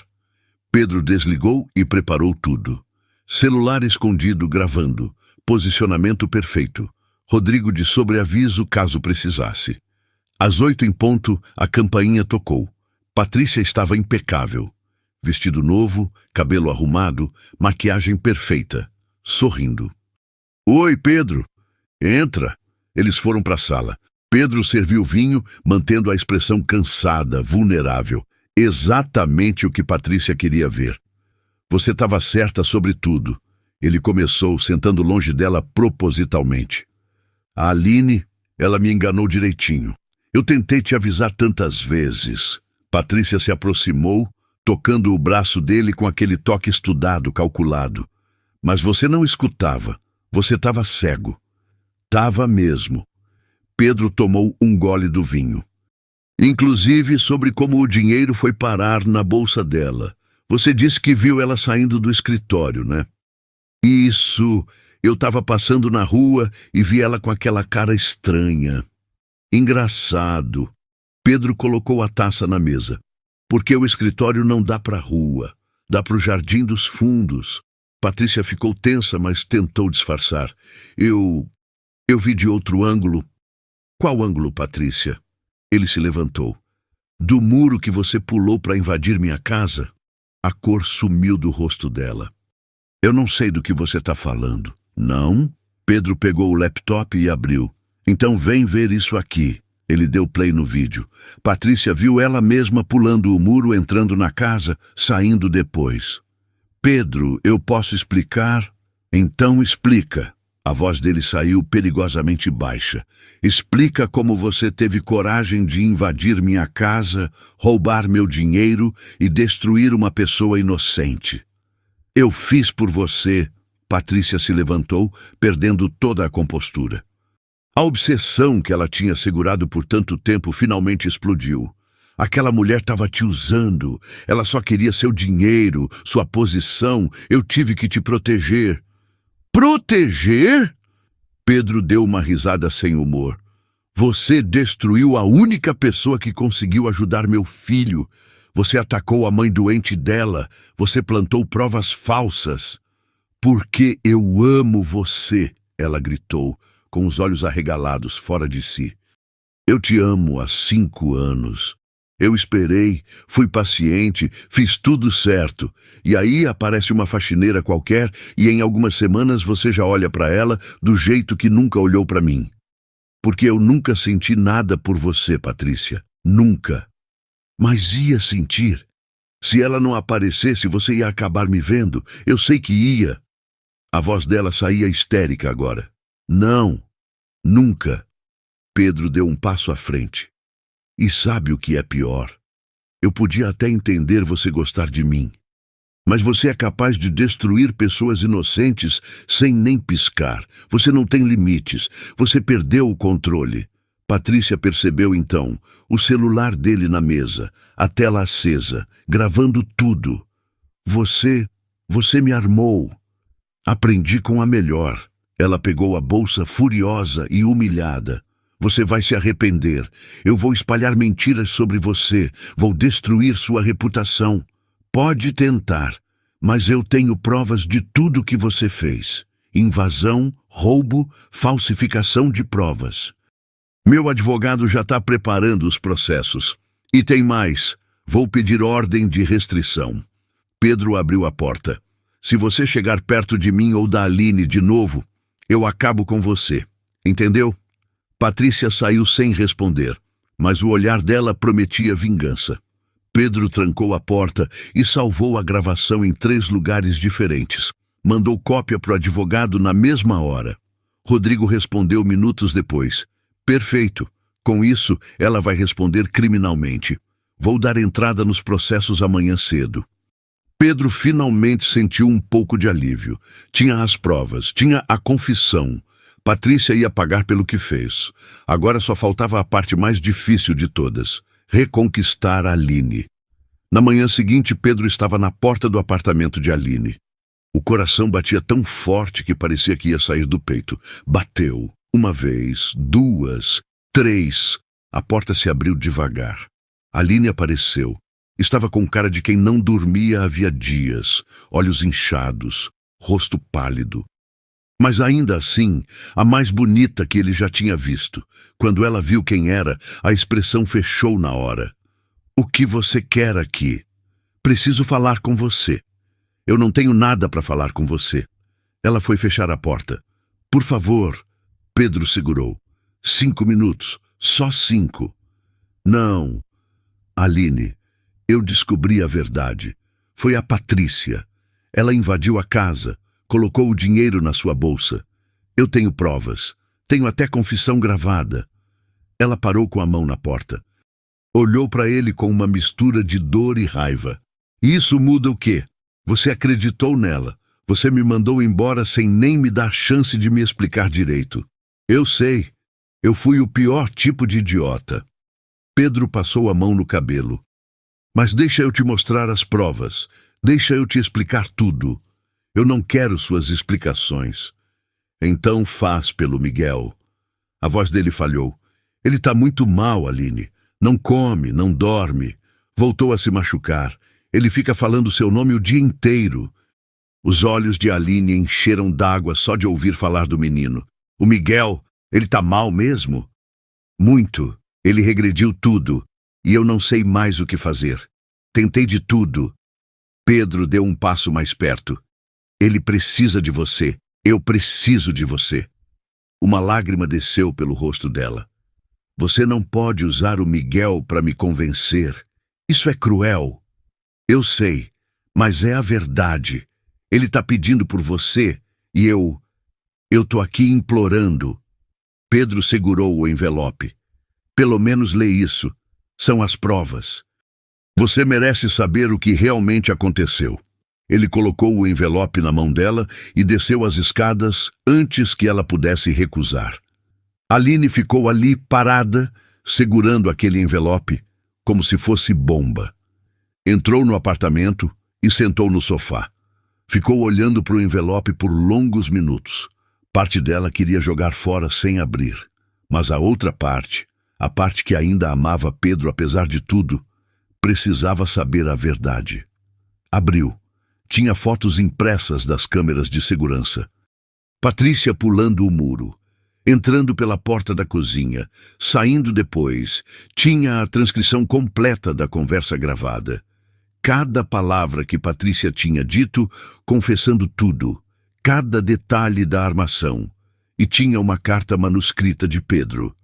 Pedro desligou e preparou tudo. Celular escondido gravando. Posicionamento perfeito. Rodrigo de sobreaviso caso precisasse. Às 8 em ponto, a campainha tocou. Patrícia estava impecável. Vestido novo, cabelo arrumado, maquiagem perfeita, sorrindo. Oi, Pedro. Entra. Eles foram para a sala. Pedro serviu vinho, mantendo a expressão cansada, vulnerável. Exatamente o que Patrícia queria ver. Você estava certa sobre tudo. Ele começou, sentando longe dela propositalmente. A Aline, ela me enganou direitinho. Eu tentei te avisar tantas vezes. Patrícia se aproximou, tocando o braço dele com aquele toque estudado, calculado. Mas você não escutava. Você estava cego. Tava mesmo. Pedro tomou um gole do vinho. Inclusive sobre como o dinheiro foi parar na bolsa dela. Você disse que viu ela saindo do escritório, né? Isso. Eu estava passando na rua e vi ela com aquela cara estranha. Engraçado. Pedro colocou a taça na mesa. Porque o escritório não dá para a rua. Dá para o Jardim dos Fundos. Patrícia ficou tensa, mas tentou disfarçar. Eu vi de outro ângulo. Qual ângulo, Patrícia? Ele se levantou. Do muro que você pulou para invadir minha casa? A cor sumiu do rosto dela. Eu não sei do que você está falando. Não? Pedro pegou o laptop e abriu. Então vem ver isso aqui. Ele deu play no vídeo. Patrícia viu ela mesma pulando o muro, entrando na casa, saindo depois. Pedro, eu posso explicar? Então explica. A voz dele saiu perigosamente baixa. Explica como você teve coragem de invadir minha casa, roubar meu dinheiro e destruir uma pessoa inocente. Eu fiz por você. Patrícia se levantou, perdendo toda a compostura. A obsessão que ela tinha segurado por tanto tempo finalmente explodiu. Aquela mulher estava te usando. Ela só queria seu dinheiro, sua posição. Eu tive que te proteger. Proteger? Pedro deu uma risada sem humor. Você destruiu a única pessoa que conseguiu ajudar meu filho. Você atacou a mãe doente dela. Você plantou provas falsas. Porque eu amo você, ela gritou, com os olhos arregalados, fora de si. Eu te amo há 5 anos. Eu esperei, fui paciente, fiz tudo certo. E aí aparece uma faxineira qualquer e em algumas semanas você já olha para ela do jeito que nunca olhou para mim. Porque eu nunca senti nada por você, Patrícia. Nunca. Mas ia sentir. Se ela não aparecesse, você ia acabar me vendo. Eu sei que ia. A voz dela saía histérica agora. Não. Nunca. Pedro deu um passo à frente. E sabe o que é pior? Eu podia até entender você gostar de mim. Mas você é capaz de destruir pessoas inocentes sem nem piscar. Você não tem limites. Você perdeu o controle. Patrícia percebeu então o celular dele na mesa, a tela acesa, gravando tudo. Você me armou. Aprendi com a melhor. Ela pegou a bolsa furiosa e humilhada. Você vai se arrepender. Eu vou espalhar mentiras sobre você. Vou destruir sua reputação. Pode tentar, mas eu tenho provas de tudo que você fez. Invasão, roubo, falsificação de provas. Meu advogado já está preparando os processos. E tem mais. Vou pedir ordem de restrição. Pedro abriu a porta. Se você chegar perto de mim ou da Aline de novo, eu acabo com você. Entendeu? Patrícia saiu sem responder, mas o olhar dela prometia vingança. Pedro trancou a porta e salvou a gravação em 3 lugares diferentes. Mandou cópia para o advogado na mesma hora. Rodrigo respondeu minutos depois. Perfeito. Com isso, ela vai responder criminalmente. Vou dar entrada nos processos amanhã cedo. Pedro finalmente sentiu um pouco de alívio. Tinha as provas, tinha a confissão. Patrícia ia pagar pelo que fez. Agora só faltava a parte mais difícil de todas: reconquistar a Aline. Na manhã seguinte, Pedro estava na porta do apartamento de Aline. O coração batia tão forte que parecia que ia sair do peito. Bateu. 1 vez, 2, 3. A porta se abriu devagar. Aline apareceu. Estava com cara de quem não dormia havia dias, olhos inchados, rosto pálido. Mas ainda assim, a mais bonita que ele já tinha visto. Quando ela viu quem era, a expressão fechou na hora. O que você quer aqui? Preciso falar com você. Eu não tenho nada para falar com você. Ela foi fechar a porta. Por favor. Pedro segurou. 5 minutos. Só 5. Não. Aline, eu descobri a verdade. Foi a Patrícia. Ela invadiu a casa, colocou o dinheiro na sua bolsa. Eu tenho provas. Tenho até confissão gravada. Ela parou com a mão na porta. Olhou para ele com uma mistura de dor e raiva. Isso muda o quê? Você acreditou nela. Você me mandou embora sem nem me dar chance de me explicar direito. Eu sei. Eu fui o pior tipo de idiota. Pedro passou a mão no cabelo. Mas deixa eu te mostrar as provas. Deixa eu te explicar tudo. Eu não quero suas explicações. Então faz pelo Miguel. A voz dele falhou. Ele está muito mal, Aline. Não come, não dorme. Voltou a se machucar. Ele fica falando seu nome o dia inteiro. Os olhos de Aline encheram d'água só de ouvir falar do menino. O Miguel, ele tá mal mesmo? Muito. Ele regrediu tudo. E eu não sei mais o que fazer. Tentei de tudo. Pedro deu um passo mais perto. Ele precisa de você. Eu preciso de você. Uma lágrima desceu pelo rosto dela. Você não pode usar o Miguel para me convencer. Isso é cruel. Eu sei, mas é a verdade. Ele está pedindo por você e eu tô aqui implorando. Pedro segurou o envelope. Pelo menos lê isso. São as provas. Você merece saber o que realmente aconteceu. Ele colocou o envelope na mão dela e desceu as escadas antes que ela pudesse recusar. Aline ficou ali parada, segurando aquele envelope, como se fosse bomba. Entrou no apartamento e sentou no sofá. Ficou olhando para o envelope por longos minutos. Parte dela queria jogar fora sem abrir, mas a outra parte, a parte que ainda amava Pedro apesar de tudo, precisava saber a verdade. Abriu. Tinha fotos impressas das câmeras de segurança. Patrícia pulando o muro, entrando pela porta da cozinha, saindo depois. Tinha a transcrição completa da conversa gravada. Cada palavra que Patrícia tinha dito, confessando tudo, cada detalhe da armação. E tinha uma carta manuscrita de Pedro.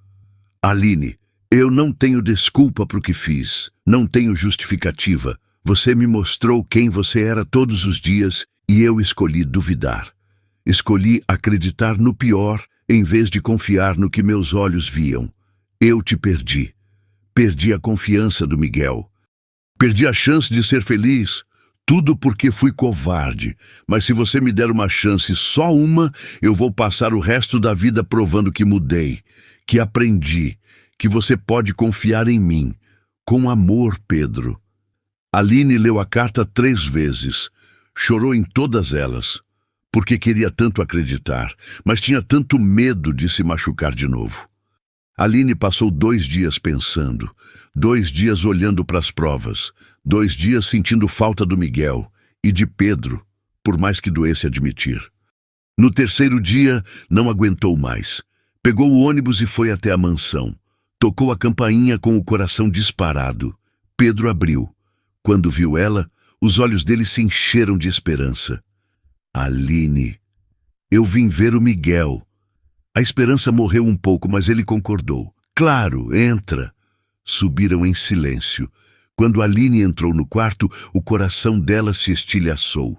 Aline, eu não tenho desculpa para o que fiz, não tenho justificativa. Você me mostrou quem você era todos os dias e eu escolhi duvidar. Escolhi acreditar no pior em vez de confiar no que meus olhos viam. Eu te perdi. Perdi a confiança do Miguel. Perdi a chance de ser feliz. Tudo porque fui covarde. Mas se você me der uma chance, só uma, eu vou passar o resto da vida provando que mudei, que aprendi, que você pode confiar em mim. Com amor, Pedro. Aline leu a carta 3 vezes. Chorou em todas elas. Porque queria tanto acreditar, mas tinha tanto medo de se machucar de novo. Aline passou 2 dias pensando, 2 dias olhando para as provas, 2 dias sentindo falta do Miguel e de Pedro, por mais que doesse admitir. No 3º dia, não aguentou mais. Pegou o ônibus e foi até a mansão. Tocou a campainha com o coração disparado. Pedro abriu. Quando viu ela, os olhos dele se encheram de esperança. Aline, eu vim ver o Miguel. A esperança morreu um pouco, mas ele concordou. Claro, entra. Subiram em silêncio. Quando Aline entrou no quarto, o coração dela se estilhaçou.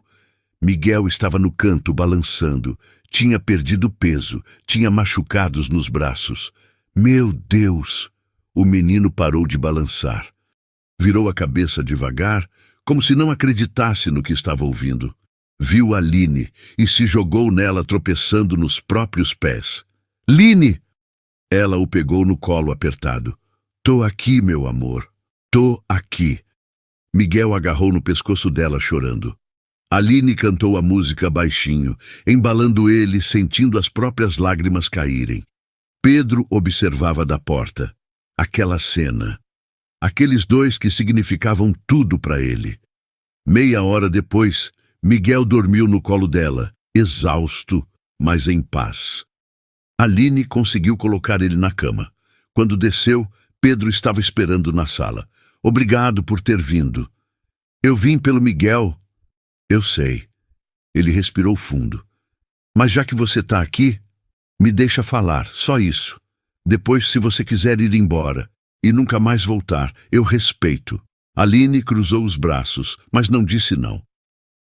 Miguel estava no canto, balançando. Tinha perdido peso, tinha machucados nos braços. Meu Deus! O menino parou de balançar. Virou a cabeça devagar, como se não acreditasse no que estava ouvindo. Viu Aline e se jogou nela, tropeçando nos próprios pés. Line! Ela o pegou no colo apertado. Tô aqui, meu amor. Tô aqui. Miguel agarrou no pescoço dela, chorando. Aline cantou a música baixinho, embalando ele, sentindo as próprias lágrimas caírem. Pedro observava da porta. Aquela cena. Aqueles 2 que significavam tudo para ele. Meia hora depois, Miguel dormiu no colo dela, exausto, mas em paz. Aline conseguiu colocar ele na cama. Quando desceu, Pedro estava esperando na sala. Obrigado por ter vindo. Eu vim pelo Miguel. Eu sei. Ele respirou fundo. Mas já que você está aqui, me deixa falar, só isso. Depois, se você quiser ir embora e nunca mais voltar, eu respeito. Aline cruzou os braços, mas não disse não.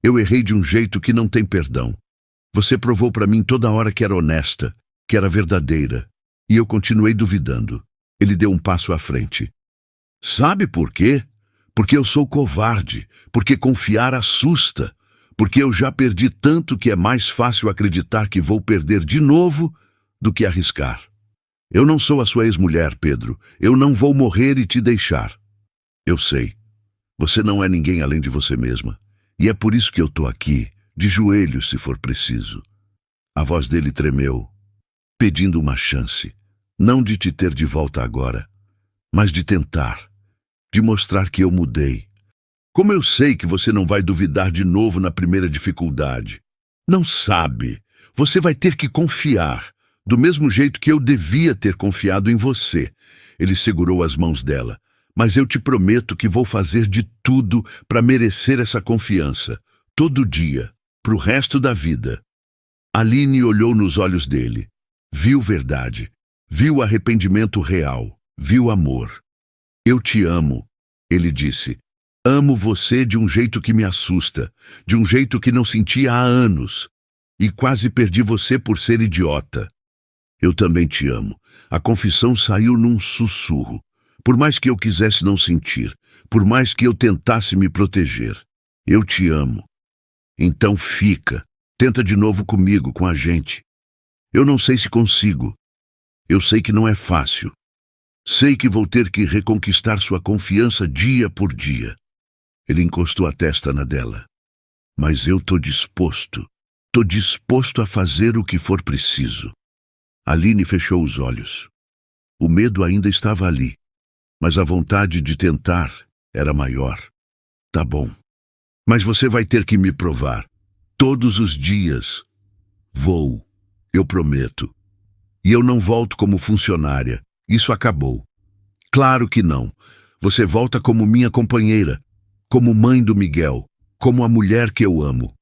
Eu errei de um jeito que não tem perdão. Você provou para mim toda hora que era honesta, que era verdadeira. E eu continuei duvidando. Ele deu um passo à frente. Sabe por quê? Porque eu sou covarde, porque confiar assusta, porque eu já perdi tanto que é mais fácil acreditar que vou perder de novo do que arriscar. Eu não sou a sua ex-mulher, Pedro. Eu não vou morrer e te deixar. Eu sei. Você não é ninguém além de você mesma. E é por isso que eu tô aqui, de joelhos se for preciso. A voz dele tremeu, pedindo uma chance. Não de te ter de volta agora, mas de tentar, de mostrar que eu mudei. Como eu sei que você não vai duvidar de novo na primeira dificuldade? Não sabe. Você vai ter que confiar, do mesmo jeito que eu devia ter confiado em você. Ele segurou as mãos dela. Mas eu te prometo que vou fazer de tudo para merecer essa confiança, todo dia, pro resto da vida. Aline olhou nos olhos dele. Viu verdade. Viu arrependimento real. Viu amor. Eu te amo, ele disse. Amo você de um jeito que me assusta, de um jeito que não sentia há anos. E quase perdi você por ser idiota. Eu também te amo. A confissão saiu num sussurro. Por mais que eu quisesse não sentir, por mais que eu tentasse me proteger. Eu te amo. Então fica. Tenta de novo comigo, com a gente. Eu não sei se consigo. Eu sei que não é fácil. Sei que vou ter que reconquistar sua confiança dia por dia. Ele encostou a testa na dela. Mas eu tô disposto. Tô disposto a fazer o que for preciso. Aline fechou os olhos. O medo ainda estava ali, mas a vontade de tentar era maior. Tá bom. Mas você vai ter que me provar. Todos os dias. Vou. Eu prometo. E eu não volto como funcionária. Isso acabou. Claro que não. Você volta como minha companheira, como mãe do Miguel, como a mulher que eu amo.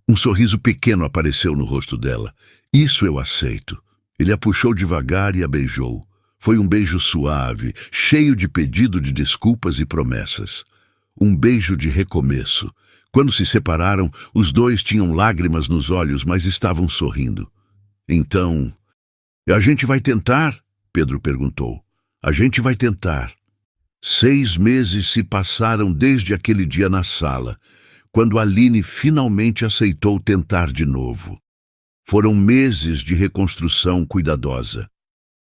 Um sorriso pequeno apareceu no rosto dela. Isso eu aceito. Ele a puxou devagar e a beijou. Foi um beijo suave, cheio de pedido de desculpas e promessas. Um beijo de recomeço. Quando se separaram, os dois tinham lágrimas nos olhos, mas estavam sorrindo. Então, a gente vai tentar? Pedro perguntou. A gente vai tentar. 6 meses se passaram desde aquele dia na sala, quando Aline finalmente aceitou tentar de novo. Foram meses de reconstrução cuidadosa.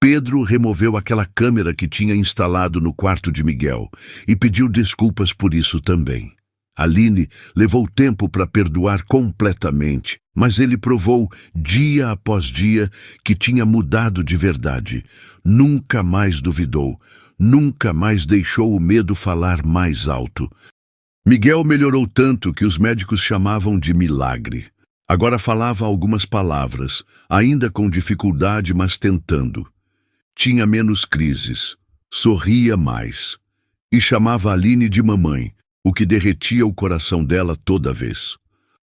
Pedro removeu aquela câmera que tinha instalado no quarto de Miguel e pediu desculpas por isso também. Aline levou tempo para perdoar completamente, mas ele provou, dia após dia, que tinha mudado de verdade. Nunca mais duvidou, nunca mais deixou o medo falar mais alto. Miguel melhorou tanto que os médicos chamavam de milagre. Agora falava algumas palavras, ainda com dificuldade, mas tentando. Tinha menos crises, sorria mais. E chamava Aline de mamãe, o que derretia o coração dela toda vez.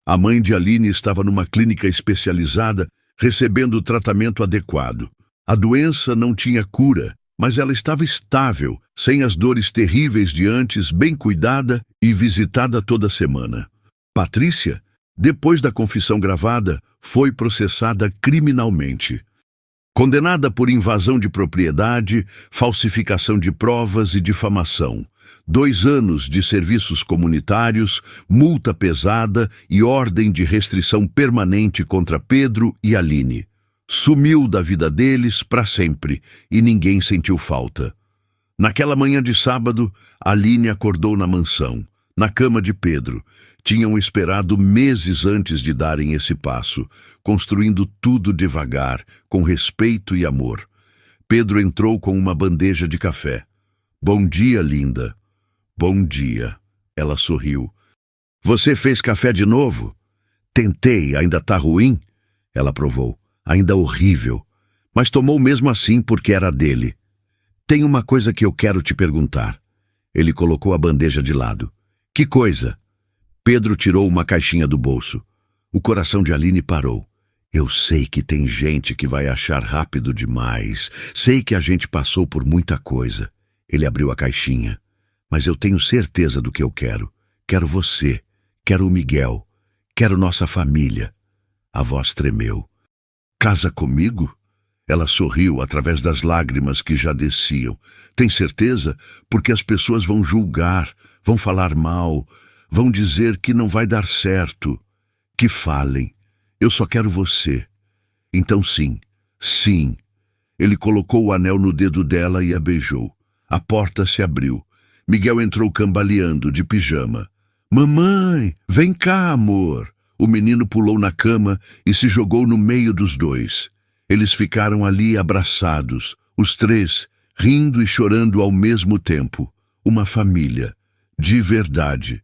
A mãe de Aline estava numa clínica especializada, recebendo o tratamento adequado. A doença não tinha cura, mas ela estava estável, sem as dores terríveis de antes, bem cuidada e visitada toda semana. Patrícia, depois da confissão gravada, foi processada criminalmente. Condenada por invasão de propriedade, falsificação de provas e difamação. 2 anos de serviços comunitários, multa pesada e ordem de restrição permanente contra Pedro e Aline. Sumiu da vida deles para sempre e ninguém sentiu falta. Naquela manhã de sábado, Aline acordou na mansão, na cama de Pedro. Tinham esperado meses antes de darem esse passo, construindo tudo devagar, com respeito e amor. Pedro entrou com uma bandeja de café. Bom dia, linda. Bom dia. Ela sorriu. Você fez café de novo? Tentei, ainda tá ruim? Ela provou. Ainda horrível. Mas tomou mesmo assim porque era dele. Tem uma coisa que eu quero te perguntar. Ele colocou a bandeja de lado. Que coisa! Pedro tirou uma caixinha do bolso. O coração de Aline parou. Eu sei que tem gente que vai achar rápido demais. Sei que a gente passou por muita coisa. Ele abriu a caixinha. Mas eu tenho certeza do que eu quero. Quero você. Quero o Miguel. Quero nossa família. A voz tremeu. Casa comigo? Ela sorriu através das lágrimas que já desciam. Tem certeza? Porque as pessoas vão julgar, vão falar mal, vão dizer que não vai dar certo. Que falem. Eu só quero você. Então sim, sim. Ele colocou o anel no dedo dela e a beijou. A porta se abriu. Miguel entrou cambaleando, de pijama. Mamãe, vem cá, amor. O menino pulou na cama e se jogou no meio dos dois. Eles ficaram ali abraçados, os três, rindo e chorando ao mesmo tempo. Uma família, de verdade.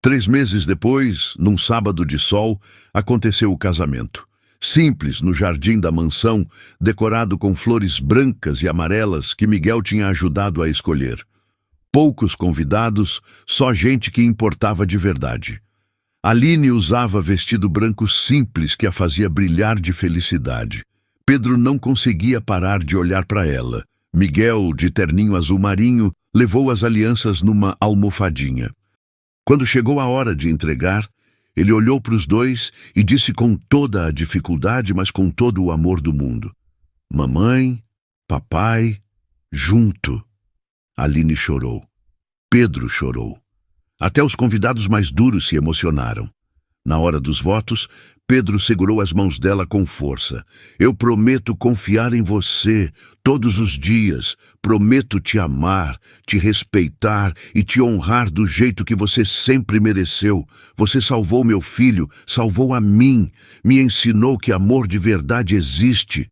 3 meses depois, num sábado de sol, aconteceu o casamento. Simples, no jardim da mansão, decorado com flores brancas e amarelas que Miguel tinha ajudado a escolher. Poucos convidados, só gente que importava de verdade. Aline usava vestido branco simples que a fazia brilhar de felicidade. Pedro não conseguia parar de olhar para ela. Miguel, de terninho azul marinho, levou as alianças numa almofadinha. Quando chegou a hora de entregar, ele olhou para os dois e disse com toda a dificuldade, mas com todo o amor do mundo: Mamãe, papai, junto. Aline chorou. Pedro chorou. Até os convidados mais duros se emocionaram. Na hora dos votos, Pedro segurou as mãos dela com força. Eu prometo confiar em você todos os dias. Prometo te amar, te respeitar e te honrar do jeito que você sempre mereceu. Você salvou meu filho, salvou a mim, me ensinou que amor de verdade existe.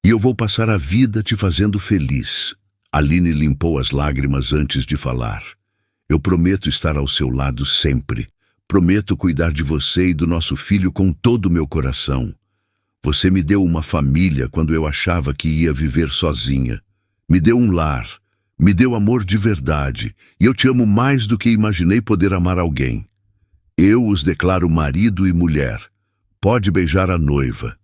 E eu vou passar a vida te fazendo feliz. Aline limpou as lágrimas antes de falar. Eu prometo estar ao seu lado sempre. Prometo cuidar de você e do nosso filho com todo o meu coração. Você me deu uma família quando eu achava que ia viver sozinha. Me deu um lar, me deu amor de verdade, e eu te amo mais do que imaginei poder amar alguém. Eu os declaro marido e mulher. Pode beijar a noiva.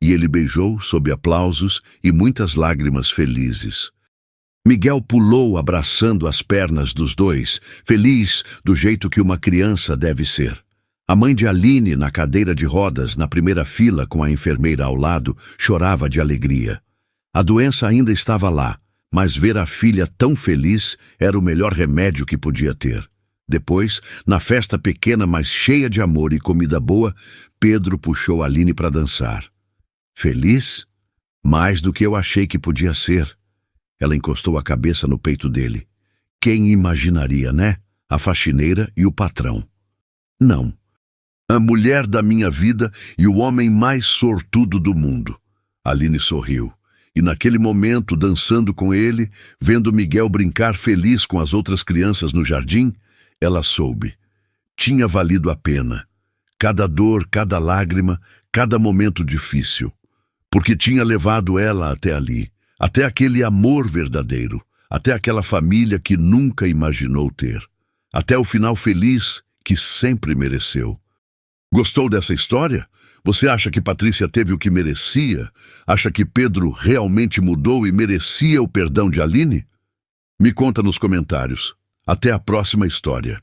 E ele beijou sob aplausos e muitas lágrimas felizes. Miguel pulou abraçando as pernas dos dois, feliz do jeito que uma criança deve ser. A mãe de Aline, na cadeira de rodas, na primeira fila com a enfermeira ao lado, chorava de alegria. A doença ainda estava lá, mas ver a filha tão feliz era o melhor remédio que podia ter. Depois, na festa pequena, mas cheia de amor e comida boa, Pedro puxou Aline para dançar. Feliz? Mais do que eu achei que podia ser. Ela encostou a cabeça no peito dele. Quem imaginaria, né? A faxineira e o patrão. Não. A mulher da minha vida e o homem mais sortudo do mundo. Aline sorriu. E naquele momento, dançando com ele, vendo Miguel brincar feliz com as outras crianças no jardim, ela soube. Tinha valido a pena. Cada dor, cada lágrima, cada momento difícil. Porque tinha levado ela até ali. Até aquele amor verdadeiro, até aquela família que nunca imaginou ter, até o final feliz que sempre mereceu. Gostou dessa história? Você acha que Patrícia teve o que merecia? Acha que Pedro realmente mudou e merecia o perdão de Aline? Me conta nos comentários. Até a próxima história.